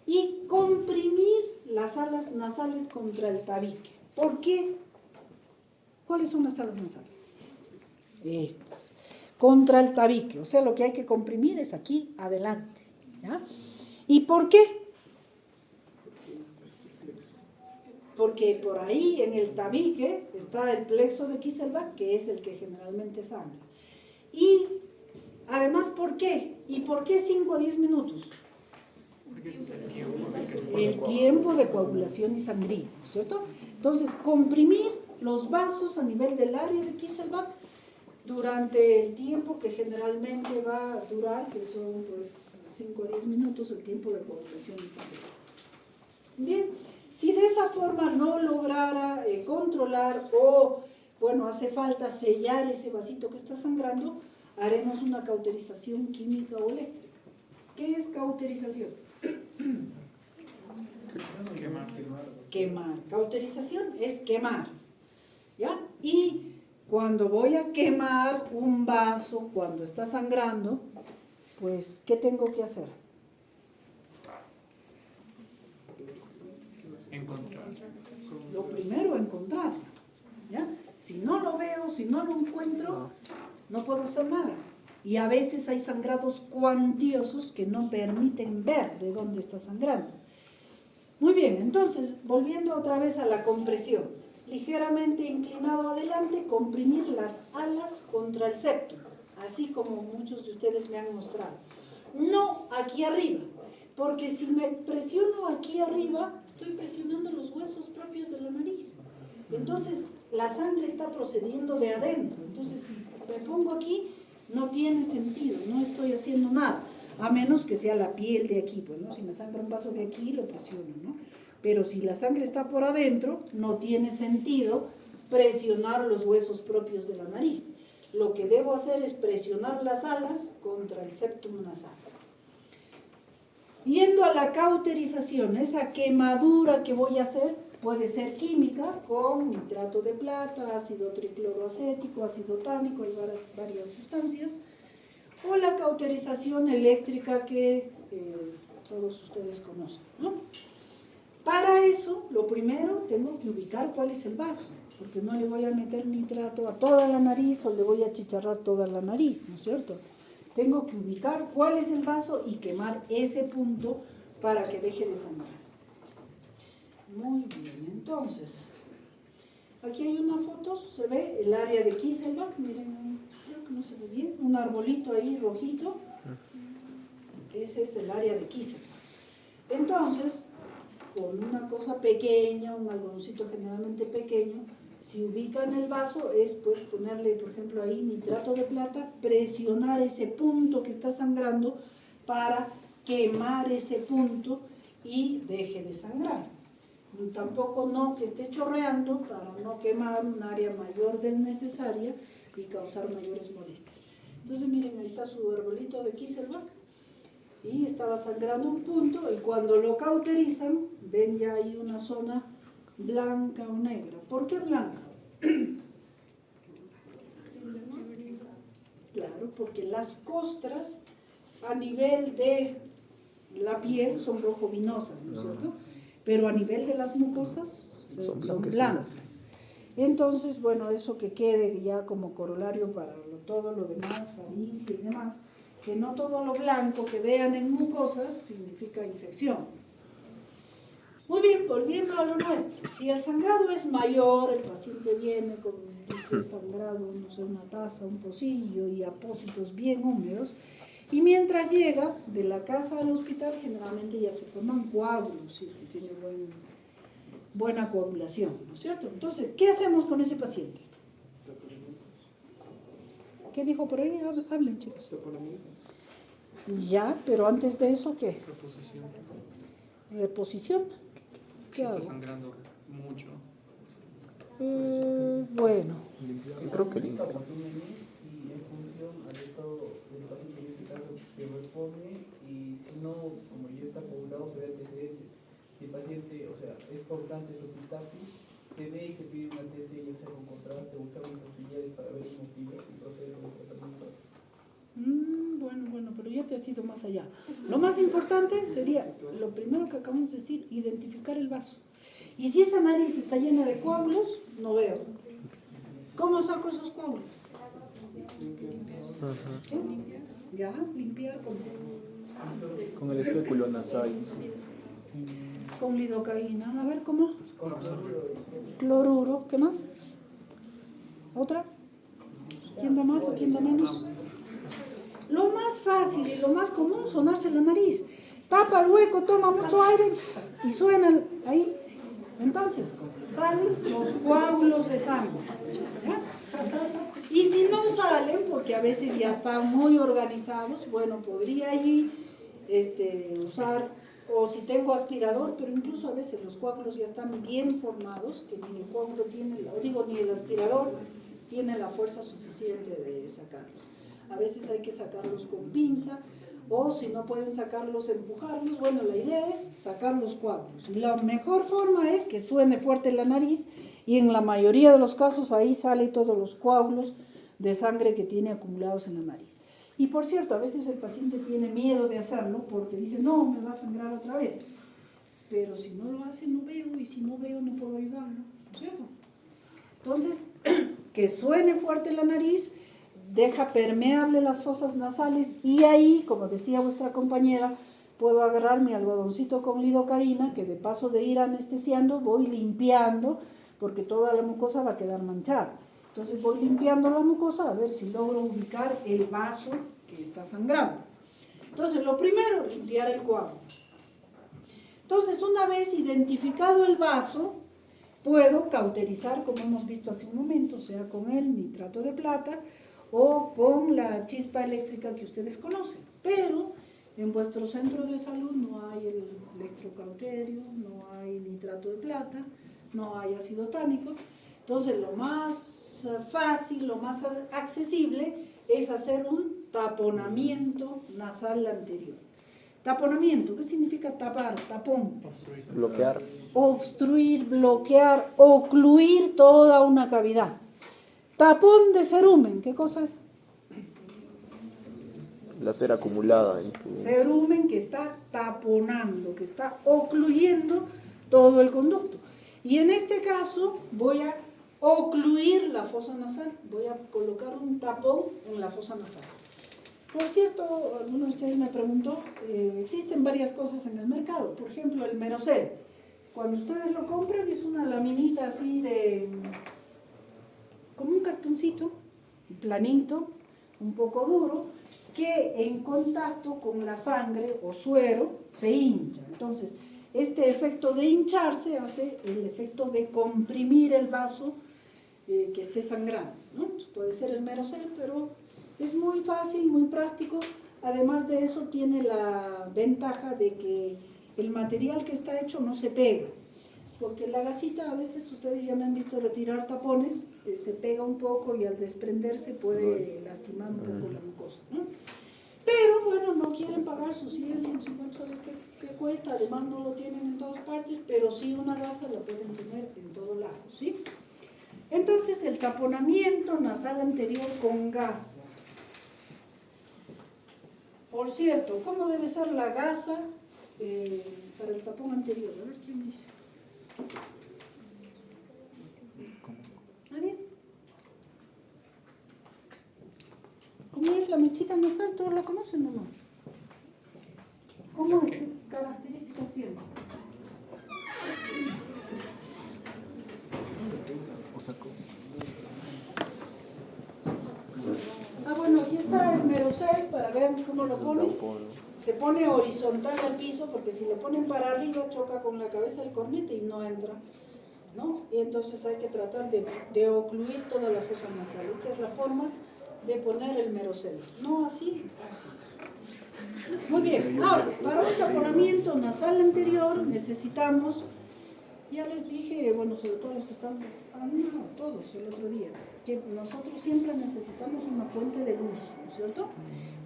Y comprimir las alas nasales contra el tabique. ¿Por qué? ¿Cuáles son las alas nasales? Estas. Contra el tabique. O sea, lo que hay que comprimir es aquí adelante. ¿Ya? ¿Y por qué? Porque por ahí en el tabique está el plexo de Kieselbach, que es el que generalmente sangra. Y además, ¿por qué? ¿Y por qué 5 a 10 minutos? El tiempo de coagulación y sangría, ¿cierto? Entonces, comprimir los vasos a nivel del área de Kieselbach durante el tiempo que generalmente va a durar, que son pues 5 a 10 minutos, el tiempo de coagulación y sangría. Bien, si de esa forma no lograra controlar o, bueno, hace falta sellar ese vasito que está sangrando, haremos una cauterización química o eléctrica. ¿Qué es cauterización? Quemar. Cauterización es quemar, ¿ya? Y cuando voy a quemar un vaso, cuando está sangrando, pues, ¿qué tengo que hacer? Encontrar. Lo primero, encontrarlo, ¿ya? Si no lo veo, si no lo encuentro, no puedo hacer nada. Y a veces hay sangrados cuantiosos que no permiten ver de dónde está sangrando. Muy bien, entonces, volviendo otra vez a la compresión. Ligeramente inclinado adelante, comprimir las alas contra el septum, así como muchos de ustedes me han mostrado. No aquí arriba, porque si me presiono aquí arriba, estoy presionando los huesos propios de la nariz. Entonces, la sangre está procediendo de adentro. Entonces, si me pongo aquí, no tiene sentido, no estoy haciendo nada, a menos que sea la piel de aquí, pues, ¿no? Si me sangra un vaso de aquí, lo presiono, ¿no? Pero si la sangre está por adentro, no tiene sentido presionar los huesos propios de la nariz. Lo que debo hacer es presionar las alas contra el septum nasal. Yendo a la cauterización, esa quemadura que voy a hacer puede ser química con nitrato de plata, ácido tricloroacético, ácido tánico, hay varias sustancias, o la cauterización eléctrica que todos ustedes conocen, ¿no? Para eso, lo primero, tengo que ubicar cuál es el vaso, porque no le voy a meter nitrato a toda la nariz o le voy a achicharrar toda la nariz, ¿no es cierto? Tengo que ubicar cuál es el vaso y quemar ese punto para que deje de sangrar. Muy bien, entonces, aquí hay una foto, se ve el área de Kieselbach, miren, creo que no se ve bien, un arbolito ahí rojito, ese es el área de Kieselbach. Entonces, con una cosa pequeña, un algodoncito generalmente pequeño, si ubican el vaso es pues ponerle, por ejemplo, ahí nitrato de plata, presionar ese punto que está sangrando para quemar ese punto y deje de sangrar. Tampoco no que esté chorreando para no quemar un área mayor del necesaria y causar mayores molestias. Entonces miren, ahí está su arbolito de Kieselbach y estaba sangrando un punto y cuando lo cauterizan ven ya ahí una zona blanca o negra. ¿Por qué blanca? Claro, porque las costras a nivel de la piel son rojo-vinosas, ¿no es cierto? Pero a nivel de las mucosas son blancas. Entonces, bueno, eso que quede ya como corolario para todo lo demás, faringe y demás, que no todo lo blanco que vean en mucosas significa infección. Muy bien, volviendo a lo nuestro. Si el sangrado es mayor, el paciente viene con ese sangrado, no sé, una taza, un pocillo y apósitos bien húmedos, y mientras llega de la casa al hospital, generalmente ya se forman coágulos, si es que tiene buena coagulación, ¿no es cierto? Entonces, ¿qué hacemos con ese paciente? ¿Qué dijo por ahí? Hablen, chicos. Ya, pero antes de eso, ¿qué? Reposición. ¿Reposición? Si ¿Qué está hago? sangrando mucho. Bueno, Yo creo que limpia. Y en función al estado del paciente, en ese caso, se repone y si no, como ya está coagulado, se ve antecedentes. Si el paciente, o sea, es constante su epistaxis, se ve y se pide una TC y hacer un contraste o exámenes auxiliares para ver el motivo y proceder con el tratamiento. bueno, pero ya te has ido más allá. Lo más importante sería, lo primero que acabamos de decir, identificar el vaso. Y si esa nariz está llena de coágulos, no veo. ¿Cómo saco esos coágulos? Ya, limpiar Con el espéculo nasal. con lidocaína. A ver, ¿cómo? Cloruro. ¿Qué más? ¿Otra? ¿Quién da más o quién da menos? Lo más fácil y lo más común, sonarse la nariz. Tapa el hueco, toma mucho aire y suena ahí. Entonces, salen los coágulos de sangre. ¿Ya? Y si no salen, porque a veces ya están muy organizados, bueno, podría allí usar, o si tengo aspirador, pero incluso a veces los coágulos ya están bien formados, que ni el coágulo tiene, ni el aspirador tiene la fuerza suficiente de sacarlos. A veces hay que sacarlos con pinza, o si no pueden sacarlos, empujarlos. Bueno, la idea es sacar los coágulos. La mejor forma es que suene fuerte la nariz, y en la mayoría de los casos ahí salen todos los coágulos de sangre que tiene acumulados en la nariz. Y por cierto, a veces el paciente tiene miedo de hacerlo porque dice, no, me va a sangrar otra vez. Pero si no lo hace, no veo, y si no veo, no puedo ayudarlo, ¿no es cierto? Entonces, que suene fuerte la nariz, deja permeable las fosas nasales, y ahí, como decía vuestra compañera, puedo agarrar mi algodoncito con lidocaína, que de paso de ir anestesiando, voy limpiando, porque toda la mucosa va a quedar manchada. Entonces voy limpiando la mucosa a ver si logro ubicar el vaso que está sangrando. Entonces, lo primero, limpiar el coágulo. Entonces, una vez identificado el vaso, puedo cauterizar, como hemos visto hace un momento, sea con el nitrato de plata o con la chispa eléctrica que ustedes conocen. Pero en vuestro centro de salud no hay el electrocauterio, no hay nitrato de plata, no hay ácido tánico. Entonces, lo más fácil, lo más accesible es hacer un taponamiento nasal anterior. Taponamiento, ¿qué significa tapar? Tapón. Bloquear. Obstruir, bloquear, ocluir toda una cavidad. Tapón de cerumen, ¿qué cosa es? La cera acumulada en tu... Cerumen que está taponando, que está ocluyendo todo el conducto. Y en este caso voy a ocluir la fosa nasal, voy a colocar un tapón en la fosa nasal. Por cierto, alguno de ustedes me preguntó, existen varias cosas en el mercado, por ejemplo el Merocel. Cuando ustedes lo compran es una laminita así de, como un cartoncito, planito, un poco duro, que en contacto con la sangre o suero se hincha. Entonces, este efecto de hincharse hace el efecto de comprimir el vaso que esté sangrando, ¿no? Puede ser el Merocel, pero es muy fácil, muy práctico. Además de eso, tiene la ventaja de que el material que está hecho no se pega, porque la gasita, a veces ustedes ya me han visto retirar tapones, se pega un poco y al desprenderse puede lastimar un poco la mucosa, ¿no? Pero bueno, no quieren pagar sus 100, 150 soles que cuesta, además no lo tienen en todas partes, pero sí una gasa la pueden tener en todos lados, ¿sí? Entonces, el taponamiento nasal anterior con gasa. Por cierto, ¿cómo debe ser la gasa para el tapón anterior? A ver, ¿quién dice? la mechita nasal? ¿Todos la conocen o no? ¿Cómo es? ¿Qué características tiene? O sea, como- Bueno, aquí está el merosel para ver cómo lo ponen. Se pone horizontal al piso porque si lo ponen para arriba choca con la cabeza del cornete y no entra, ¿no? Y entonces hay que tratar de ocluir toda la fosa nasal. Esta es la forma de poner el merosel. No así, así. Muy bien, ahora, para un taponamiento nasal anterior necesitamos, ya les dije, bueno, sobre todo los que están, no, todos el otro día, que nosotros siempre necesitamos una fuente de luz, ¿no es cierto?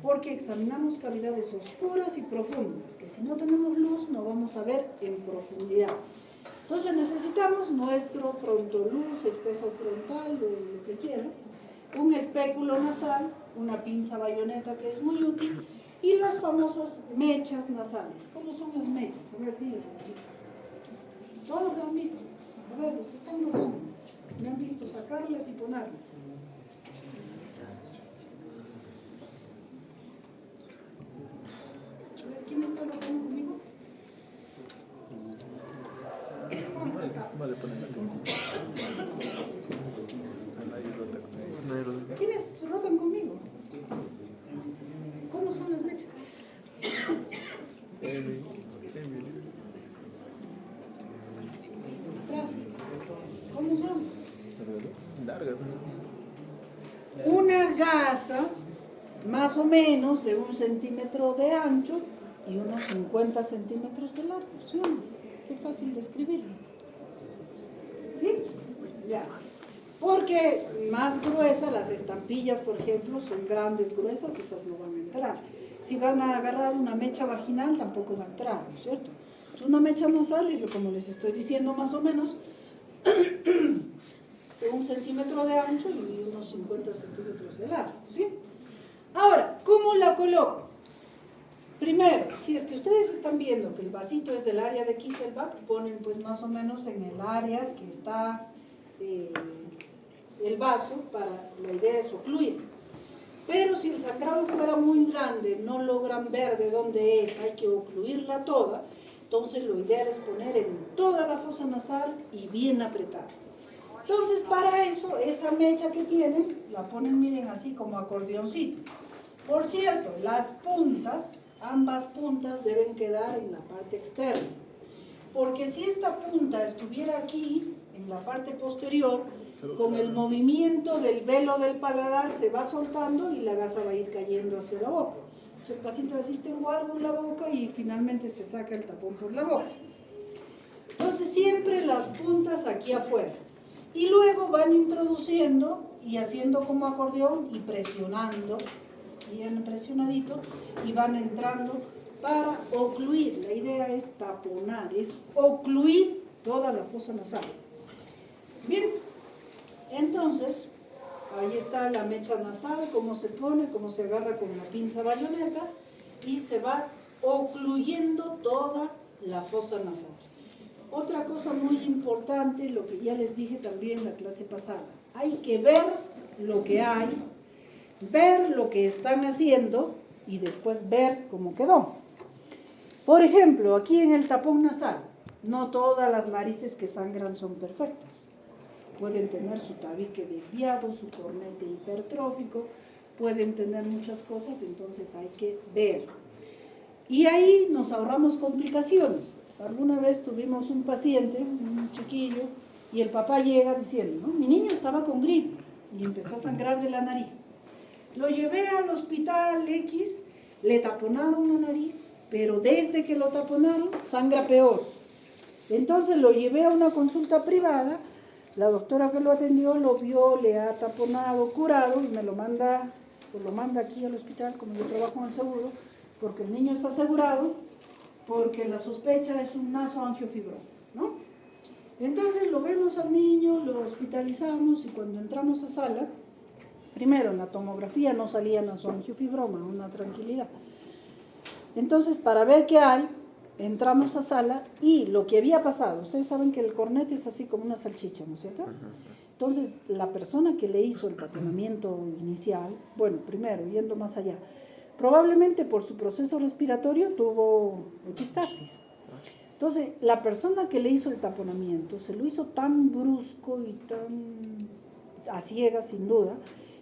Porque examinamos cavidades oscuras y profundas, que si no tenemos luz no vamos a ver en profundidad. Entonces necesitamos nuestro frontoluz, espejo frontal, o lo que quieran, un espéculo nasal, una pinza bayoneta que es muy útil, y las famosas mechas nasales. ¿Cómo son las mechas? A ver, díganme. Todos lo han visto. A ver, los que están notando, me han visto sacarlas y ponerlas. A ver, ¿quién está notando conmigo? Vale, ponen aquí. Nadie rota conmigo. ¿Quiénes rotan conmigo? ¿Cómo son las mechas? Atrás. ¿Cómo son? Largas. Una gasa más o menos de 1 centímetro de ancho y unos 50 centímetros de largo. ¿Sí? Qué fácil de escribirlo. ¿Sí? Ya. Porque más gruesas, las estampillas, por ejemplo, son grandes, gruesas, esas no van a entrar. Si van a agarrar una mecha vaginal, tampoco va a entrar, ¿no es cierto? Es una mecha nasal, y como les estoy diciendo, más o menos, de 1 centímetro de ancho y unos 50 centímetros de largo, ¿sí? Ahora, ¿cómo la coloco? Primero, si es que ustedes están viendo que el vasito es del área de Kieselbach, ponen pues más o menos en el área que está el vaso, para la idea es ocluir. Pero si el sangrado fuera muy grande, no logran ver de dónde es, hay que ocluirla toda, entonces lo ideal es poner en toda la fosa nasal y bien apretada. Entonces para eso, esa mecha que tienen, la ponen, miren, así como acordeoncito. Por cierto, las puntas, ambas puntas deben quedar en la parte externa, porque si esta punta estuviera aquí, en la parte posterior, con el movimiento del velo del paladar se va soltando y la gasa va a ir cayendo hacia la boca. Entonces el paciente va a decir, tengo algo en la boca, y finalmente se saca el tapón por la boca. Entonces siempre las puntas aquí afuera. Y luego van introduciendo y haciendo como acordeón y presionando, bien presionadito, y van entrando para ocluir. La idea es taponar, es ocluir toda la fosa nasal. Bien, entonces, ahí está la mecha nasal, cómo se pone, cómo se agarra con la pinza bayoneta, y se va ocluyendo toda la fosa nasal. Otra cosa muy importante, lo que ya les dije también en la clase pasada, hay que ver lo que hay, ver lo que están haciendo y después ver cómo quedó. Por ejemplo, aquí en el tapón nasal, no todas las narices que sangran son perfectas. Pueden tener su tabique desviado, su cornete hipertrófico, pueden tener muchas cosas, entonces hay que ver. Y ahí nos ahorramos complicaciones. Alguna vez tuvimos un paciente, un chiquillo, y el papá llega diciendo, ¿no? Mi niño estaba con gripe y empezó a sangrar de la nariz. Lo llevé al hospital X, le taponaron la nariz, pero desde que lo taponaron, sangra peor. Entonces lo llevé a una consulta privada, la doctora que lo atendió lo vio, le ha taponado, curado, y me lo manda, pues lo manda aquí al hospital, como yo trabajo en el seguro, porque el niño está asegurado, porque la sospecha es un nasoangiofibroma, ¿no? Entonces lo vemos al niño, lo hospitalizamos, y cuando entramos a sala, primero en la tomografía no salía nasoangiofibroma, una tranquilidad. Entonces, para ver qué hay, entramos a sala y lo que había pasado, ustedes saben que el cornete es así como una salchicha, ¿no es cierto? Entonces, la persona que le hizo el taponamiento inicial, bueno, primero, yendo más allá, probablemente por su proceso respiratorio tuvo epistaxis. Entonces, la persona que le hizo el taponamiento se lo hizo tan brusco y tan a ciegas, sin duda,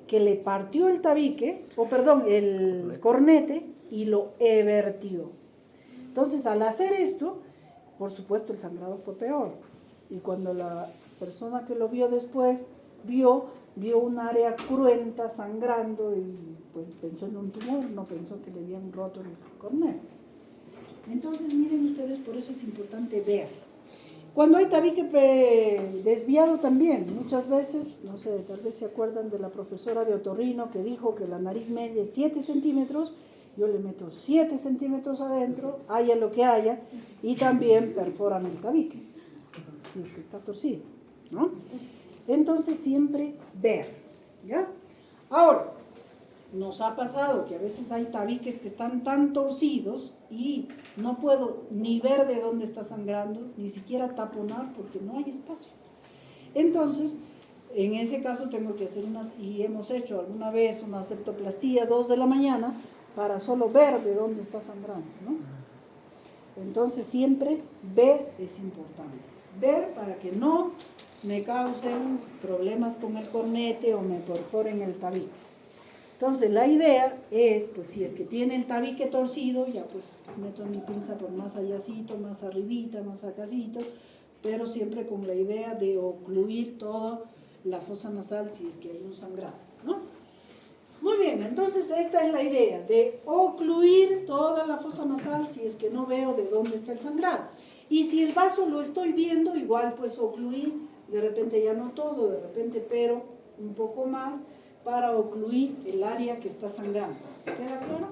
que le partió el tabique, el cornete, y lo evertió. Entonces, al hacer esto, por supuesto, el sangrado fue peor. Y cuando la persona que lo vio después vio un área cruenta sangrando y pues pensó en un tumor, no pensó que le habían roto el cornete. Entonces, miren ustedes, por eso es importante ver. Cuando hay tabique desviado también, muchas veces, no sé, tal vez se acuerdan de la profesora de otorrino que dijo que la nariz media es 7 centímetros, yo le meto 7 centímetros adentro, haya lo que haya, y también perforan el tabique, si es que está torcido, ¿no? Entonces siempre ver, ¿ya? Ahora, nos ha pasado que a veces hay tabiques que están tan torcidos y no puedo ni ver de dónde está sangrando, ni siquiera taponar porque no hay espacio. Entonces, en ese caso tengo que hacer y hemos hecho alguna vez una septoplastía 2 de la mañana para solo ver de dónde está sangrando, ¿no? Entonces siempre ver es importante. Ver para que no me causen problemas con el cornete o me perforen el tabique. Entonces la idea es, pues si es que tiene el tabique torcido, ya pues meto mi pinza por más allácito, más arribita, más acasito, pero siempre con la idea de ocluir toda la fosa nasal si es que hay un sangrado, ¿no? Muy bien, entonces esta es la idea, de ocluir toda la fosa nasal si es que no veo de dónde está el sangrado. Y si el vaso lo estoy viendo, igual pues ocluir, de repente ya no todo, de repente pero un poco más, para ocluir el área que está sangrando. ¿Queda claro?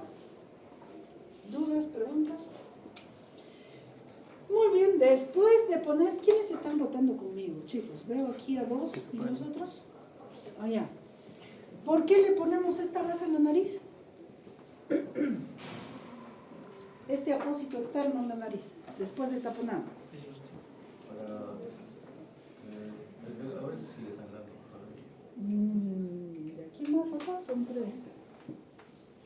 ¿Dudas, preguntas? Muy bien, después de poner, ¿quiénes están votando conmigo, chicos? Veo aquí a 2 y los otros. Allá. ¿Por qué le ponemos esta gasa en la nariz? Este apósito externo en la nariz, después de taponar. De aquí más acá son 3.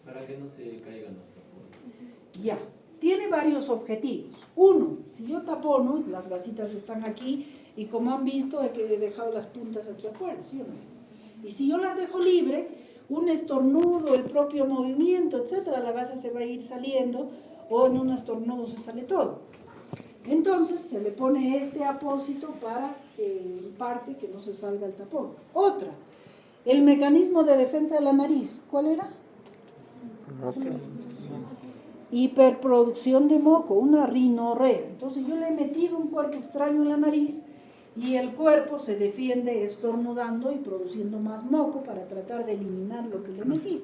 Para que no se caigan los tapones. Ya, tiene varios objetivos. Uno, si yo tapono, las gasitas están aquí y como han visto he dejado las puntas aquí afuera, ¿sí o no? Y si yo las dejo libre, un estornudo, el propio movimiento, etcétera, la gasa se va a ir saliendo o en un estornudo se sale todo. Entonces se le pone este apósito para en parte que no se salga el tapón. Otra, el mecanismo de defensa de la nariz, ¿cuál era? Hiperproducción de moco, una rinorrea. Entonces yo le he metido un cuerpo extraño en la nariz y el cuerpo se defiende estornudando y produciendo más moco para tratar de eliminar lo que le metí.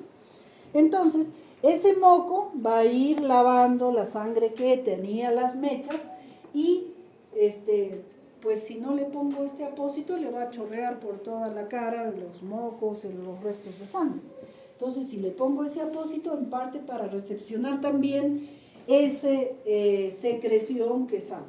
Entonces ese moco va a ir lavando la sangre que tenía las mechas y pues si no le pongo este apósito le va a chorrear por toda la cara los mocos y los restos de sangre. Entonces si le pongo ese apósito en parte para recepcionar también esa secreción que sale.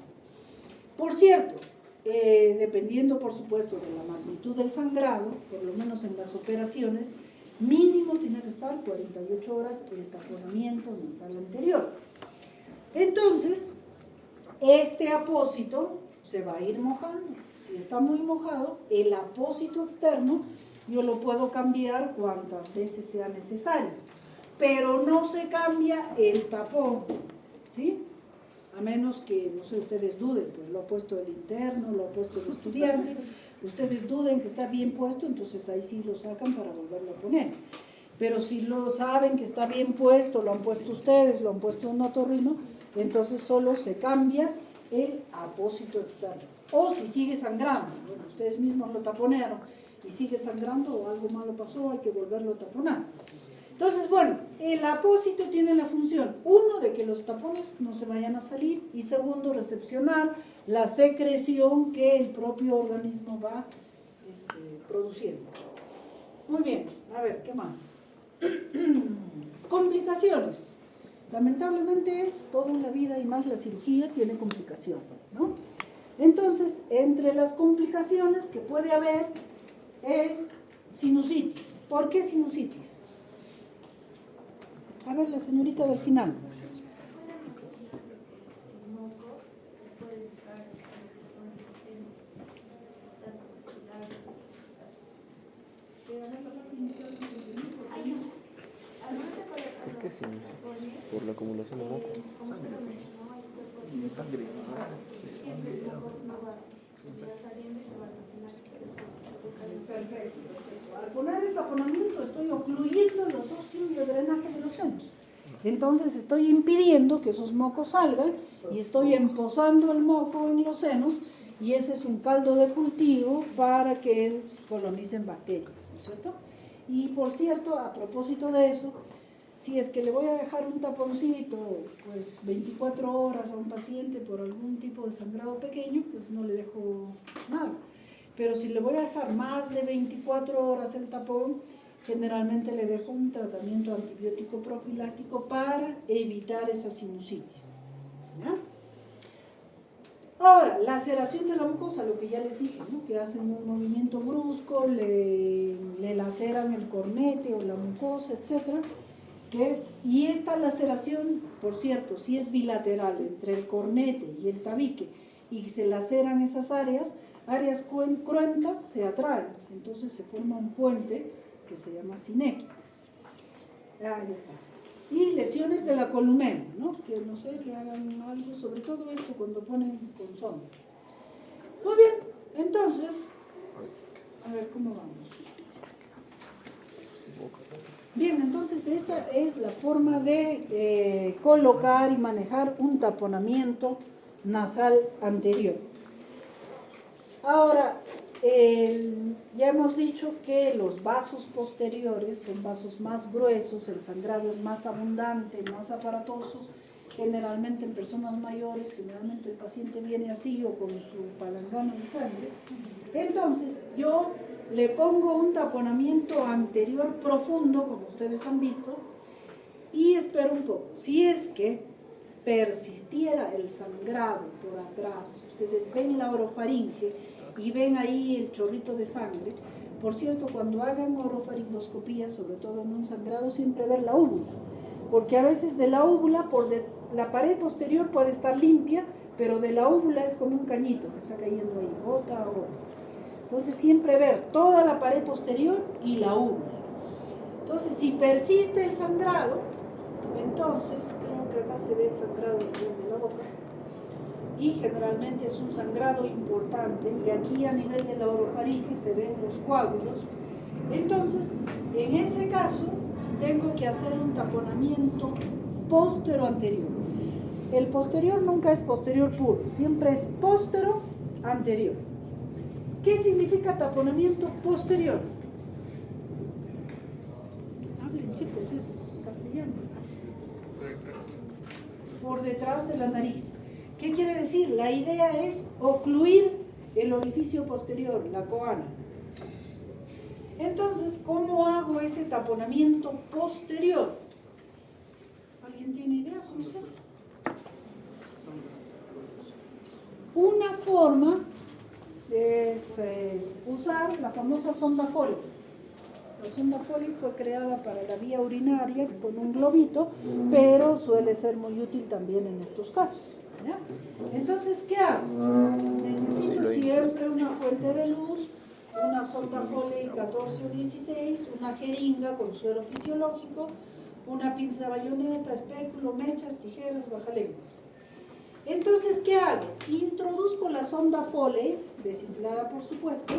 Por cierto, dependiendo por supuesto de la magnitud del sangrado, por lo menos en las operaciones, mínimo tiene que estar 48 horas el taponamiento nasal anterior. Entonces, este apósito se va a ir mojando. Si está muy mojado, el apósito externo yo lo puedo cambiar cuantas veces sea necesario, pero no se cambia el tapón, ¿sí? A menos que, no sé, ustedes duden, pues lo ha puesto el interno, lo ha puesto el estudiante, ustedes duden que está bien puesto, entonces ahí sí lo sacan para volverlo a poner. Pero si lo saben que está bien puesto, lo han puesto ustedes, lo han puesto un otorrino, entonces solo se cambia el apósito externo. O si sigue sangrando, bueno, ustedes mismos lo taponearon y sigue sangrando o algo malo pasó, hay que volverlo a taponar. Entonces, bueno, el apósito tiene la función, uno, de que los tapones no se vayan a salir y segundo, recepcionar la secreción que el propio organismo va produciendo. Muy bien, a ver, ¿qué más? Complicaciones. Lamentablemente, toda la vida y más la cirugía tiene complicaciones, ¿no? Entonces, entre las complicaciones que puede haber es sinusitis. ¿Por qué sinusitis? A ver, la señorita del final. ¿Por qué sinusitis? Por la acumulación de moco. Sangre. Perfecto. Al poner el taponamiento estoy ocluyendo los óseos de drenaje de los senos. Entonces estoy impidiendo que esos mocos salgan y estoy empozando el moco en los senos y ese es un caldo de cultivo para que colonicen bacterias, ¿no es cierto? Y por cierto, a propósito de eso, si es que le voy a dejar un taponcito, pues 24 horas a un paciente por algún tipo de sangrado pequeño, pues no le dejo nada. Pero si le voy a dejar más de 24 horas el tapón, generalmente le dejo un tratamiento antibiótico profiláctico para evitar esa sinusitis. ¿Ya? Ahora, laceración de la mucosa, lo que ya les dije, ¿no? Que hacen un movimiento brusco, le laceran el cornete o la mucosa, etc. Y esta laceración, por cierto, si es bilateral entre el cornete y el tabique y se laceran esas áreas cruentas se atraen, entonces se forma un puente que se llama sinequia. Ahí está. Y lesiones de la columela, ¿no? Que no sé, le hagan algo sobre todo esto cuando ponen con sonda. Muy bien, entonces, a ver cómo vamos. Bien, entonces esa es la forma de colocar y manejar un taponamiento nasal anterior. Ahora, ya hemos dicho que los vasos posteriores son vasos más gruesos, el sangrado es más abundante, más aparatoso, generalmente en personas mayores, generalmente el paciente viene así o con su palangana de sangre. Entonces, yo le pongo un taponamiento anterior profundo, como ustedes han visto, y espero un poco. Si es que persistiera el sangrado por atrás, ustedes ven la orofaringe y ven ahí el chorrito de sangre. Por cierto, cuando hagan orofaringoscopía, sobre todo en un sangrado, siempre ver la úvula, porque a veces de la úvula, la pared posterior puede estar limpia, pero de la úvula es como un cañito que está cayendo ahí, gota a gota. Entonces siempre ver toda la pared posterior y la úvula. Entonces si persiste el sangrado, entonces creo que acá se ve el sangrado de la boca y generalmente es un sangrado importante y aquí a nivel de la orofaringe se ven los coágulos. Entonces en ese caso tengo que hacer un taponamiento postero-anterior. El posterior nunca es posterior puro, siempre es postero-anterior. ¿Qué significa taponamiento posterior? Hablen, chicos, es castellano. Por detrás de la nariz. ¿Qué quiere decir? La idea es ocluir el orificio posterior, la coana. Entonces, ¿cómo hago ese taponamiento posterior? ¿Alguien tiene idea cómo se hace? Una forma es usar la famosa sonda Foley. La sonda Foley fue creada para la vía urinaria con un globito, pero suele ser muy útil también en estos casos, ¿ya? Entonces, ¿qué hago? Necesito siempre una fuente de luz, una sonda Foley 14 o 16, una jeringa con suero fisiológico, una pinza bayoneta, espéculo, mechas, tijeras, bajalenguas. Entonces, ¿qué hago? Introduzco la sonda Foley, desinflada por supuesto.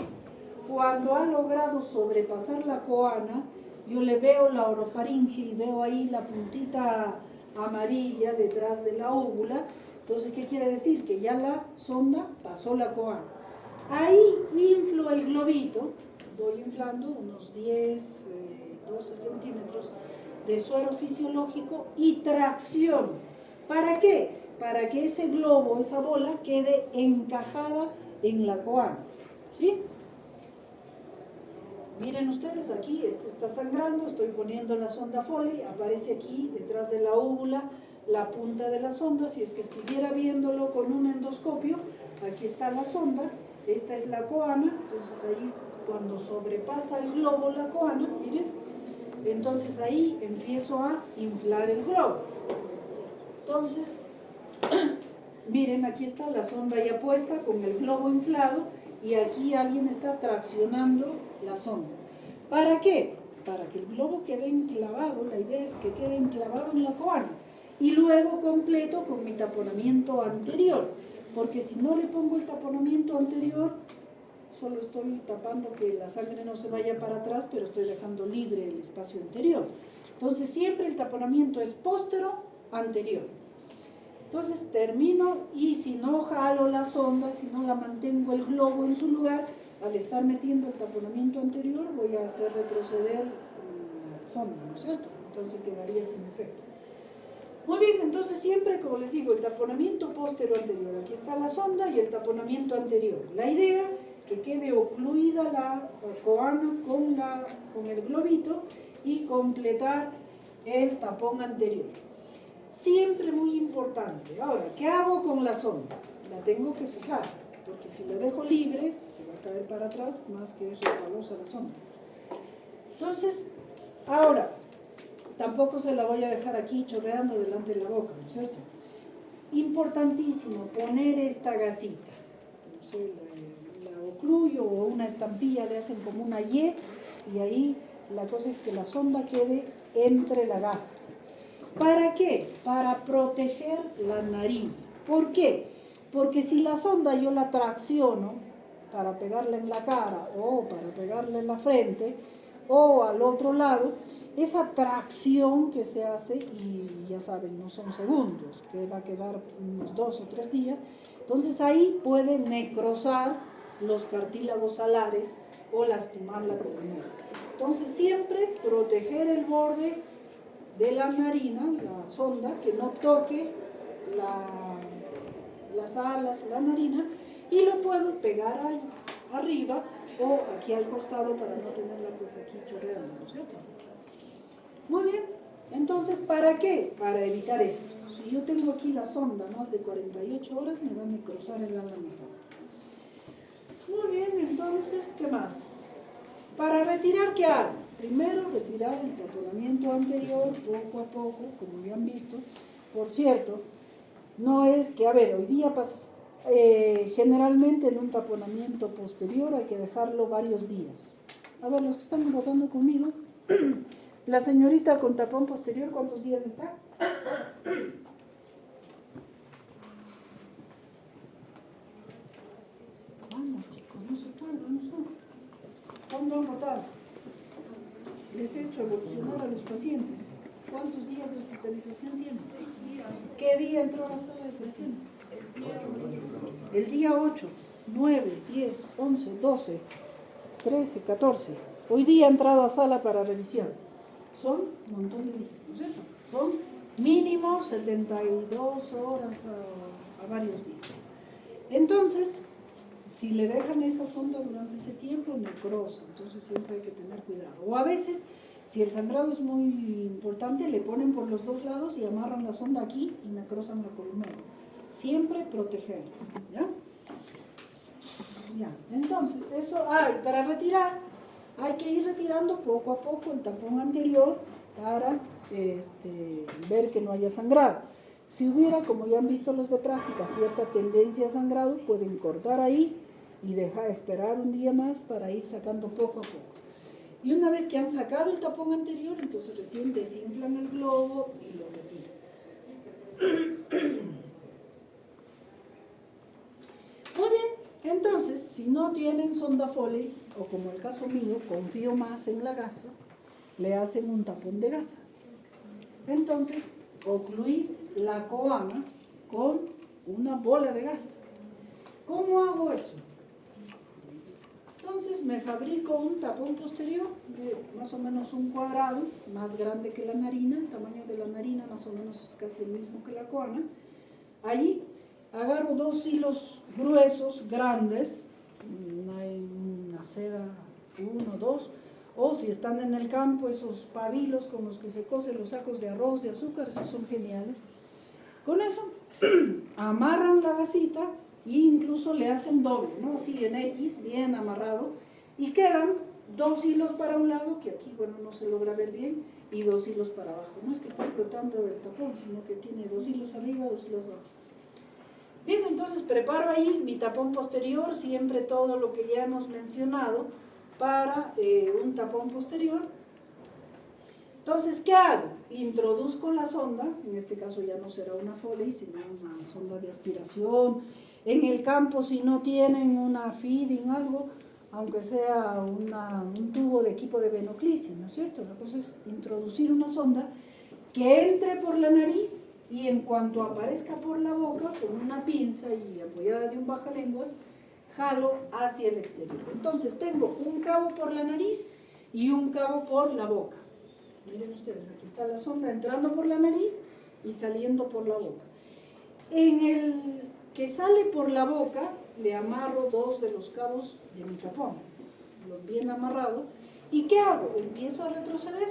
Cuando ha logrado sobrepasar la coana, yo le veo la orofaringe y veo ahí la puntita amarilla detrás de la úvula. Entonces, ¿qué quiere decir? Que ya la sonda pasó la coana. Ahí inflo el globito, voy inflando unos 10, 12 centímetros de suero fisiológico y tracción. ¿Para qué? Para que ese globo, esa bola, quede encajada en la coana. ¿Sí? Miren ustedes, aquí está sangrando, estoy poniendo la sonda Foley, aparece aquí detrás de la úvula la punta de la sonda. Si es que estuviera viéndolo con un endoscopio, aquí está la sonda, esta es la coana, entonces ahí cuando sobrepasa el globo la coana, miren, entonces ahí empiezo a inflar el globo. Entonces, miren, aquí está la sonda ya puesta con el globo inflado y aquí alguien está traccionando la sonda. ¿Para qué? Para que el globo quede enclavado, la idea es que quede enclavado en la coana y luego completo con mi taponamiento anterior, porque si no le pongo el taponamiento anterior, solo estoy tapando que la sangre no se vaya para atrás, pero estoy dejando libre el espacio anterior. Entonces siempre el taponamiento es póstero anterior. Entonces termino y si no jalo la sonda, si no la mantengo el globo en su lugar, al estar metiendo el taponamiento anterior voy a hacer retroceder la sonda, ¿no es cierto? Entonces quedaría sin efecto. Muy bien, entonces siempre, como les digo, el taponamiento póstero anterior. Aquí está la sonda y el taponamiento anterior. La idea que quede ocluida la coana con el globito y completar el tapón anterior. Siempre muy importante. Ahora, ¿qué hago con la sonda? La tengo que fijar, porque si la dejo libre, se va a caer para atrás, más que es resbalosa la sonda. Entonces, ahora, tampoco se la voy a dejar aquí chorreando delante de la boca, ¿no es cierto? Importantísimo, poner esta gasita. No sé, la ocluyo o una estampilla, le hacen como una Y, y ahí la cosa es que la sonda quede entre la gasa. ¿Para qué? Para proteger la narina. ¿Por qué? Porque si la sonda yo la tracciono para pegarla en la cara o para pegarla en la frente o al otro lado, esa tracción que se hace, y ya saben, no son segundos, que va a quedar unos 2 o 3 días, entonces ahí puede necrosar los cartílagos alares o lastimar la columna. Entonces siempre proteger el borde de la narina, la sonda, que no toque las alas, la narina, y lo puedo pegar ahí arriba o aquí al costado para no tenerla pues aquí chorreando, ¿no es cierto? Muy bien, entonces ¿para qué? Para evitar esto. Si yo tengo aquí la sonda más de 48 horas, me va a necrosar el ala nasal. Muy bien, entonces, ¿qué más? Para retirar, ¿qué hago? Primero, retirar el taponamiento anterior, poco a poco, como ya han visto. Por cierto, no es que, a ver, hoy día generalmente en un taponamiento posterior hay que dejarlo varios días. A ver, los que están votando conmigo, la señorita con tapón posterior, ¿cuántos días está? Vamos, chicos, no se puede, no sé. ¿Cuándo han votado? Les he hecho evolucionar a los pacientes. ¿Cuántos días de hospitalización tienen? ¿Qué día entró a la sala de operaciones? El día 8, 9, 10, 11, 12, 13, 14. Hoy día ha entrado a sala para revisión. Son un montón de días, ¿no es cierto? Son mínimo 72 horas a varios días. Entonces, si le dejan esa sonda durante ese tiempo, necrosa. Entonces siempre hay que tener cuidado. O a veces, si el sangrado es muy importante, le ponen por los dos lados y amarran la sonda aquí y necrosan la columna. Siempre proteger, ¿ya? Ya, entonces, eso, para retirar, hay que ir retirando poco a poco el tapón anterior para ver que no haya sangrado. Si hubiera, como ya han visto los de práctica, cierta tendencia a sangrado, pueden cortar ahí y esperar un día más para ir sacando poco a poco. Y una vez que han sacado el tapón anterior, entonces recién desinflan el globo y lo retiran. Muy bien, entonces, si no tienen sonda Foley, o como el caso mío, confío más en la gasa, le hacen un tapón de gasa. Entonces, ocluir la coana con una bola de gasa. ¿Cómo hago eso? Entonces me fabrico un tapón posterior de más o menos un cuadrado, más grande que la narina, el tamaño de la narina más o menos es casi el mismo que la coana. Allí agarro 2 hilos gruesos, grandes, hay una seda 1, 2, o si están en el campo, esos pabilos con los que se cocen los sacos de arroz, de azúcar, esos son geniales. Con eso amarran la gasita e incluso le hacen doble, ¿no? Así en X, bien amarrado, y quedan 2 hilos para un lado, que aquí, bueno, no se logra ver bien, y 2 hilos para abajo. No es que está flotando el tapón, sino que tiene 2 hilos arriba, 2 hilos abajo. Bien, entonces preparo ahí mi tapón posterior, siempre todo lo que ya hemos mencionado para un tapón posterior. Entonces, ¿qué hago? Introduzco la sonda, en este caso ya no será una Foley, sino una sonda de aspiración. En el campo, si no tienen una feeding, algo, aunque sea un tubo de equipo de venoclisis, ¿no es cierto? La cosa es introducir una sonda que entre por la nariz y en cuanto aparezca por la boca, con una pinza y apoyada de un bajalenguas, jalo hacia el exterior. Entonces tengo un cabo por la nariz y un cabo por la boca. Miren ustedes, aquí está la sonda entrando por la nariz y saliendo por la boca. En el que sale por la boca, le amarro 2 de los cabos de mi tapón, los bien amarrado. ¿Y qué hago? Empiezo a retroceder.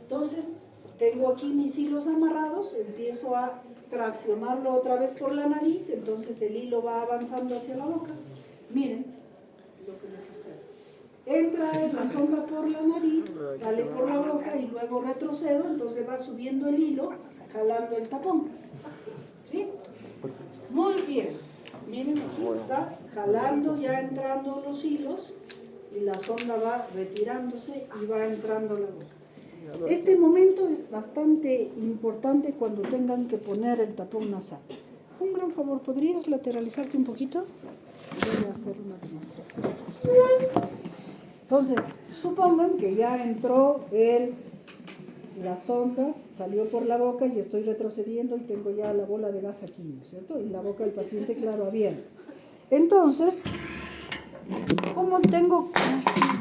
Entonces, tengo aquí mis hilos amarrados, empiezo a traccionarlo otra vez por la nariz, entonces el hilo va avanzando hacia la boca. Miren lo que les espero. Entra la sonda por la nariz, sale por la boca y luego retrocedo, entonces va subiendo el hilo, jalando el tapón. ¿Sí? Muy bien. Miren, aquí está jalando, ya entrando los hilos y la sonda va retirándose y va entrando la boca. Este momento es bastante importante cuando tengan que poner el tapón nasal. Un gran favor, ¿podrías lateralizarte un poquito? Voy a hacer una demostración. Entonces, supongan que ya entró la sonda, salió por la boca y estoy retrocediendo y tengo ya la bola de gas aquí, ¿no es cierto? Y la boca del paciente, claro, abierta. Entonces, ¿cómo tengo?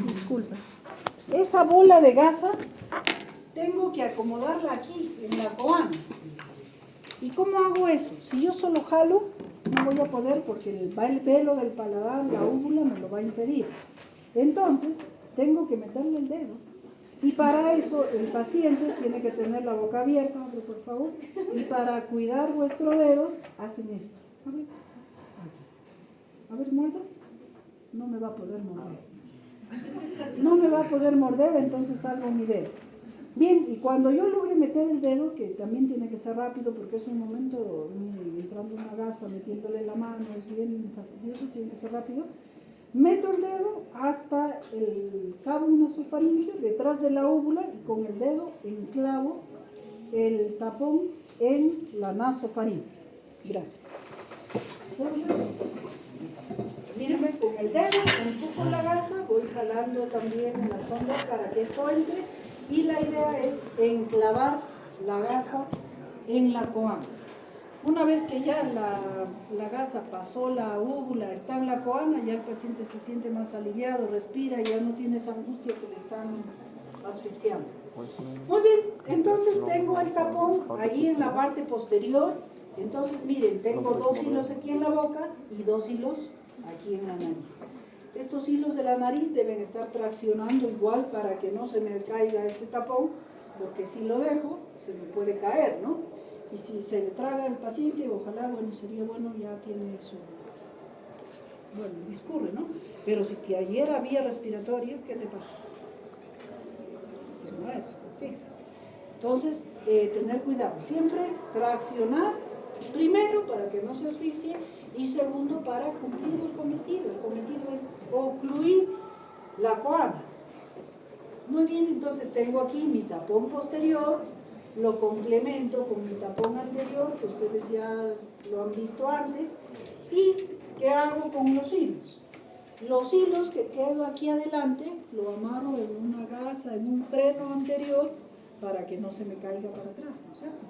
Disculpa. Esa bola de gasa tengo que acomodarla aquí, en la coana. ¿Y cómo hago eso? Si yo solo jalo, no voy a poder porque el velo del paladar, la úvula, me lo va a impedir. Entonces, tengo que meterle el dedo. Y para eso, el paciente tiene que tener la boca abierta, abre por favor. Y para cuidar vuestro dedo, hacen esto. A ver, aquí. A ver, muerda. No me va a poder morder. No me va a poder morder, entonces salgo mi dedo. Bien, y cuando yo logre meter el dedo, que también tiene que ser rápido porque es un momento entrando una gasa, metiéndole la mano, es bien fastidioso, tiene que ser rápido. Meto el dedo hasta el cabo nasofaríngeo, detrás de la úvula, y con el dedo enclavo el tapón en la nasofaringe. Gracias. Entonces, mírenme, con el dedo empujo la gasa, voy jalando también en la sonda para que esto entre, y la idea es enclavar la gasa en la coana. Una vez que ya la gasa pasó la úvula, está en la coana, ya el paciente se siente más aliviado, respira y ya no tiene esa angustia que le están asfixiando. Muy bien, entonces tengo el tapón ahí en la parte posterior. Entonces miren, tengo 2 hilos aquí en la boca y 2 hilos aquí en la nariz. Estos hilos de la nariz deben estar traccionando igual para que no se me caiga este tapón, porque si lo dejo se me puede caer, ¿no? Y si se le traga al paciente, ojalá, bueno, sería bueno, ya tiene su, bueno, discurre, ¿no? Pero si que ayer había respiratoria, ¿qué te pasa? Se muere, se asfixia. Entonces, tener cuidado, siempre traccionar, primero para que no se asfixie y segundo para cumplir el cometido. El cometido es ocluir la coana. Muy bien, entonces tengo aquí mi tapón posterior, lo complemento con mi tapón anterior, que ustedes ya lo han visto antes. ¿Y qué hago con los hilos? Los hilos que quedo aquí adelante, lo amarro en una gasa, en un freno anterior, para que no se me caiga para atrás, ¿no es cierto?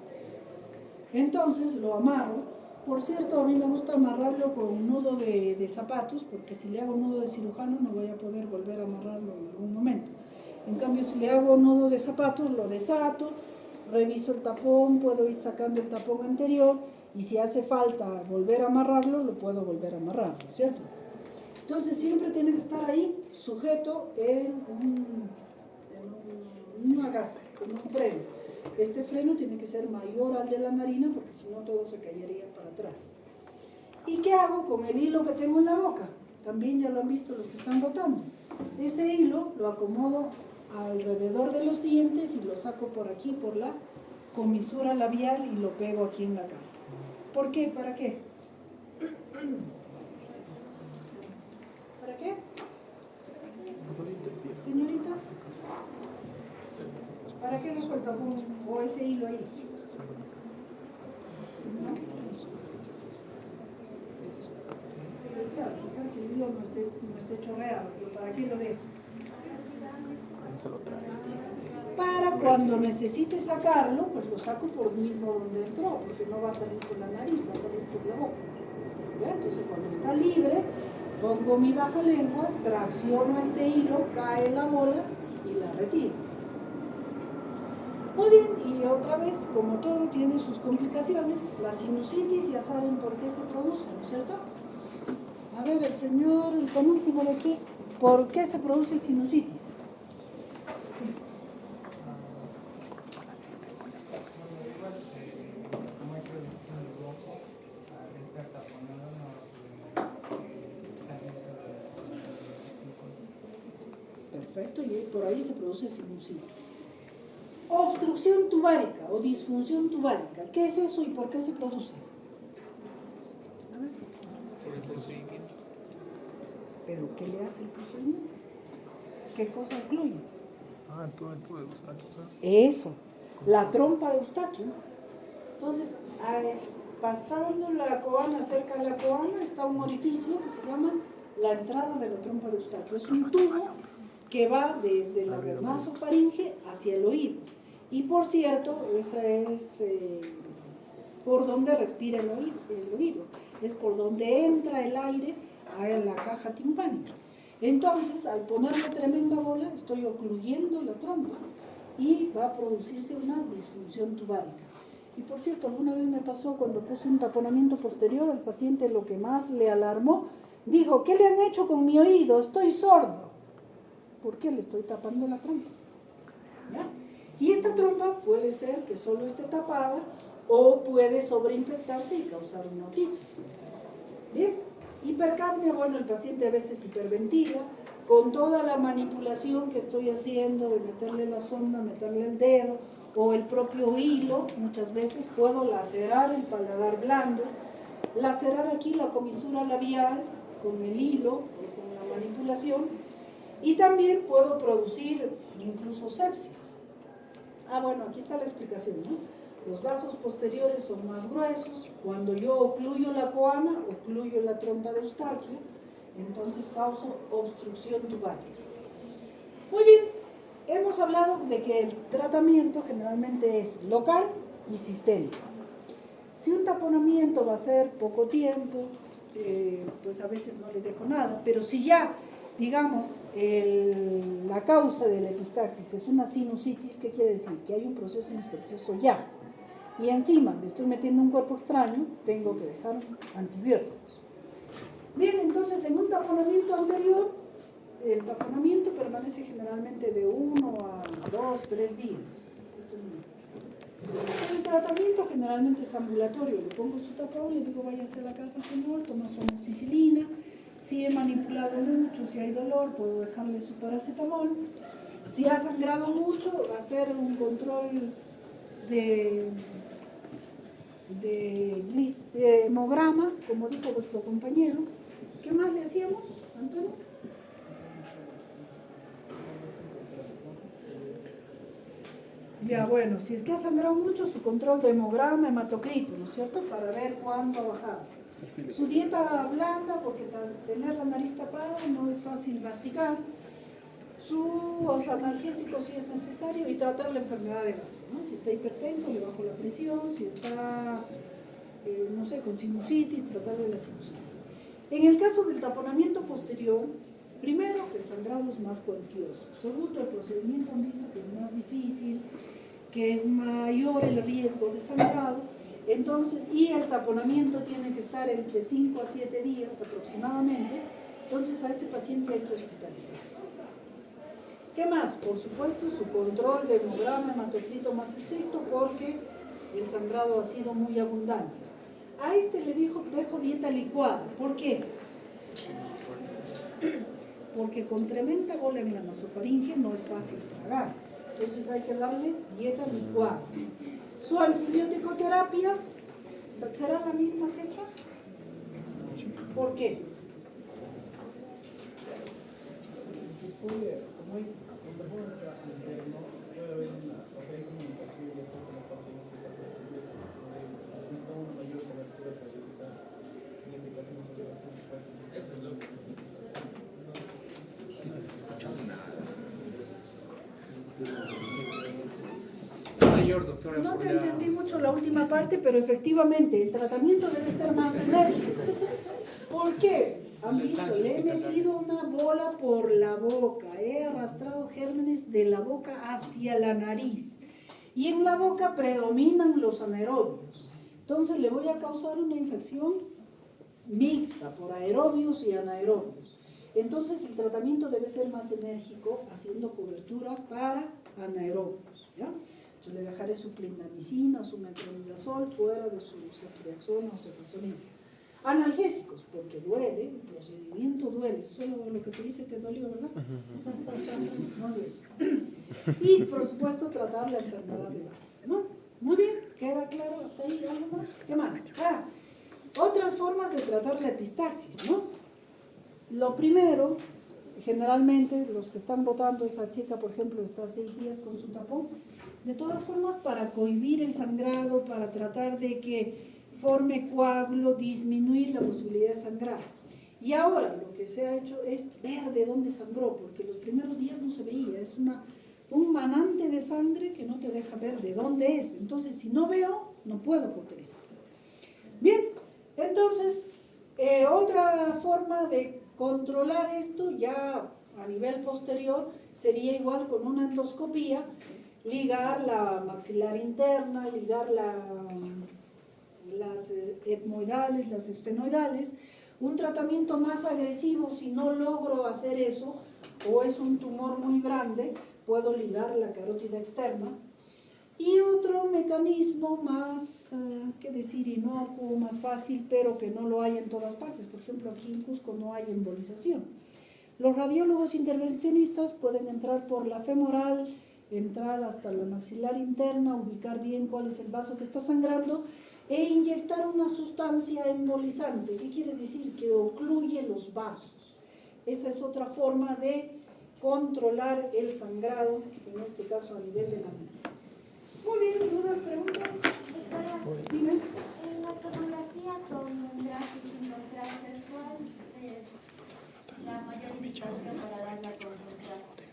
Entonces lo amarro. Por cierto, a mí me gusta amarrarlo con un nudo de zapatos, porque si le hago un nudo de cirujano no voy a poder volver a amarrarlo en algún momento. En cambio, si le hago un nudo de zapatos, lo desato, reviso el tapón, puedo ir sacando el tapón anterior y si hace falta volver a amarrarlo, lo puedo volver a amarrar, ¿no es cierto? Entonces siempre tiene que estar ahí sujeto en una gasa, con un freno. Este freno tiene que ser mayor al de la narina porque si no todo se caería para atrás. ¿Y qué hago con el hilo que tengo en la boca? También ya lo han visto los que están botando. Ese hilo lo acomodo alrededor de los dientes y lo saco por aquí, por la comisura labial y lo pego aquí en la cara. ¿Por qué? ¿Para qué? ¿Para qué? Señoritas, ¿para qué dejo el tapón o ese hilo ahí? ¿No? Claro, fijar que el hilo no esté chorreado, pero ¿para qué lo dejo? Se lo trae. Para cuando necesite sacarlo, pues lo saco por mismo donde entró, porque no va a salir por la nariz, va a salir por la boca. ¿Ya? Entonces cuando está libre, pongo mi bajalenguas, tracciono este hilo, cae la bola y la retiro. Muy bien, y otra vez, como todo tiene sus complicaciones, la sinusitis ya saben por qué se produce, ¿no es cierto? A ver, el señor, el penúltimo de aquí, ¿por qué se produce sinusitis? Perfecto, y por ahí se produce sinusitis. Obstrucción tubárica o disfunción tubárica. ¿Qué es eso y por qué se produce? A ver. ¿Pero qué le hace el procedimiento? ¿Qué cosa incluye? Ah, el tubo de Eustaquio. Eso, la trompa de Eustaquio. Entonces, pasando la coana, cerca de la coana, está un orificio que se llama la entrada de la trompa de Eustaquio. Es un tubo que va desde la nasofaringe hacia el oído. Y por cierto, esa es por donde respira el oído. Es por donde entra el aire a la caja timpánica. Entonces, al ponerle tremenda bola, estoy ocluyendo la trompa y va a producirse una disfunción tubárica. Y por cierto, alguna vez me pasó cuando puse un taponamiento posterior, al paciente lo que más le alarmó, dijo, ¿qué le han hecho con mi oído? Estoy sordo. ¿Por qué le estoy tapando la trompa? ¿Ya? Y esta trompa puede ser que solo esté tapada o puede sobreinfectarse y causar una otitis. Bien, hipercapnia, bueno, el paciente a veces hiperventila, con toda la manipulación que estoy haciendo de meterle la sonda, meterle el dedo o el propio hilo, muchas veces puedo lacerar el paladar blando, lacerar aquí la comisura labial con el hilo o con la manipulación, y también puedo producir incluso sepsis. Ah, bueno, aquí está la explicación, ¿no? Los vasos posteriores son más gruesos. Cuando yo ocluyo la coana, ocluyo la trompa de Eustaquio, entonces causo obstrucción tubárica. Muy bien, hemos hablado de que el tratamiento generalmente es local y sistémico. Si un taponamiento va a ser poco tiempo, pues a veces no le dejo nada, pero si ya, digamos, la causa de la epistaxis es una sinusitis, ¿qué quiere decir? Que hay un proceso infeccioso ya. Y encima le estoy metiendo un cuerpo extraño, tengo que dejar antibióticos. Bien, entonces en un taponamiento anterior, el taponamiento permanece generalmente de 1 a 2, 3 días. Esto es mucho. El tratamiento generalmente es ambulatorio, le pongo su tapón, le digo váyase a la casa señor, toma su amoxicilina, si he manipulado mucho, si hay dolor, puedo dejarle su paracetamol. Si ha sangrado mucho, hacer un control de hemograma, como dijo vuestro compañero. ¿Qué más le hacíamos, Antonio? Ya, bueno, si es que ha sangrado mucho, su control de hemograma, hematocrito, ¿no es cierto? Para ver cuándo ha bajado. Su dieta blanda, porque tener la nariz tapada no es fácil masticar. Sus analgésicos si es necesario y tratar la enfermedad de base, ¿no? Si está hipertenso, le bajo la presión, si está, no sé, con sinusitis, tratarle la sinusitis. En el caso del taponamiento posterior, primero, el sangrado es más cuantioso. Segundo, el procedimiento han visto que es más difícil, que es mayor el riesgo de sangrado. Entonces, y el taponamiento tiene que estar entre 5 a 7 días aproximadamente. Entonces a ese paciente hay que hospitalizar. ¿Qué más? Por supuesto, su control de hemograma, hematocrito más estricto porque el sangrado ha sido muy abundante. A este le dejo dieta licuada. ¿Por qué? Porque con tremenda bola en la nasofaringe no es fácil tragar. Entonces hay que darle dieta licuada. Su antibiótico terapia será la misma que esta. ¿Por qué? Como hay personas que hacen interno, puede haber hay comunicación y eso como parte de este caso necesitamos una mayor cobertura para evitar en este caso una observación fuerte. Eso es lo que No se escucha nada. Mayor, doctora. No te entendí mucho la última parte, pero efectivamente el tratamiento debe ser más enérgico. ¿Por qué? Han visto, le he metido una bola por la boca, he arrastrado gérmenes de la boca hacia la nariz y en la boca predominan los anaerobios. Entonces le voy a causar una infección mixta por aerobios y anaerobios. Entonces el tratamiento debe ser más enérgico, haciendo cobertura para anaerobios, ¿ya? Yo le dejaré su clindamicina, su metronidazol fuera de su ceftriaxona o cefazolina. Analgésicos, porque duele, el procedimiento duele, solo lo que te dice te dolió, ¿verdad? Muy bien. Y por supuesto tratar la enfermedad de base, ¿no? Muy bien, queda claro hasta ahí, ¿algo más? ¿Qué más? Otras formas de tratar la epistaxis, ¿no? Lo primero, generalmente los que están votando, esa chica por ejemplo está 6 días con su tapón, de todas formas para cohibir el sangrado, para tratar de que forme coágulo, disminuir la posibilidad de sangrar. Y ahora lo que se ha hecho es ver de dónde sangró, porque los primeros días no se veía, es un manante de sangre que no te deja ver de dónde es. Entonces si no veo, no puedo cauterizar. Bien, entonces otra forma de controlar esto ya a nivel posterior sería igual con una endoscopía, ligar la maxilar interna, ligar las etmoidales, las esfenoidales. Un tratamiento más agresivo, si no logro hacer eso o es un tumor muy grande, puedo ligar la carótida externa. Y otro mecanismo más, qué decir, inocuo, más fácil, pero que no lo hay en todas partes. Por ejemplo, aquí en Cusco no hay embolización. Los radiólogos intervencionistas pueden entrar por la femoral, entrar hasta la maxilar interna, ubicar bien cuál es el vaso que está sangrando e inyectar una sustancia embolizante. ¿Qué quiere decir? Que ocluye los vasos. Esa es otra forma de controlar el sangrado, en este caso a nivel de la nariz. Muy bien, ¿dudas, preguntas? Doctora, Dime. en la tomografía con gratis y contraste, ¿cuál es la mayor indicación para darla con contraste?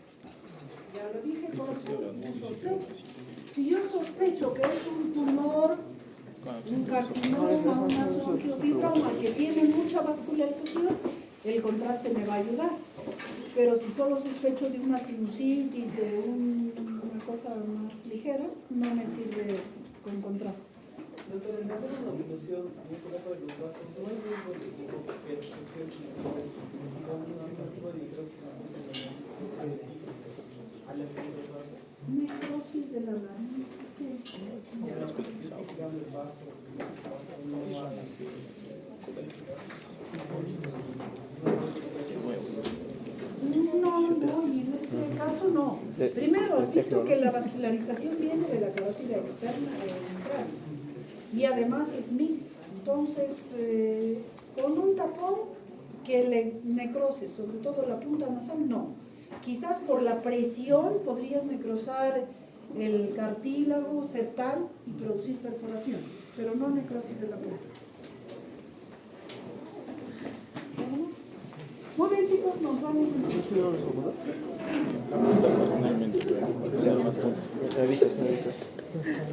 Ya lo dije, por si yo sospecho que es un tumor, un carcinoma, una zoangiofibroma que tiene mucha vascularización, el contraste me va a ayudar. Pero si solo sospecho de una sinusitis, de una cosa más ligera, no me sirve con contraste. Doctor, en hacer una oclusión, en este caso de los vasos, ¿no hay riesgo de que la oclusión con un tipo de necrosis a la piel de los vasos? Necrosis de la nariz. No, en este caso no. Primero, has visto que la vascularización viene de la carótida externa e central y además es mixta. Entonces, con un tapón que le necrose, sobre todo la punta nasal, no. Quizás por la presión podrías necrosar el cartílago septal y producir perforación, pero no necrosis de la punta. Muy bien, chicos, nos vamos. La pregunta personalmente, pero más puntos. Me avisas.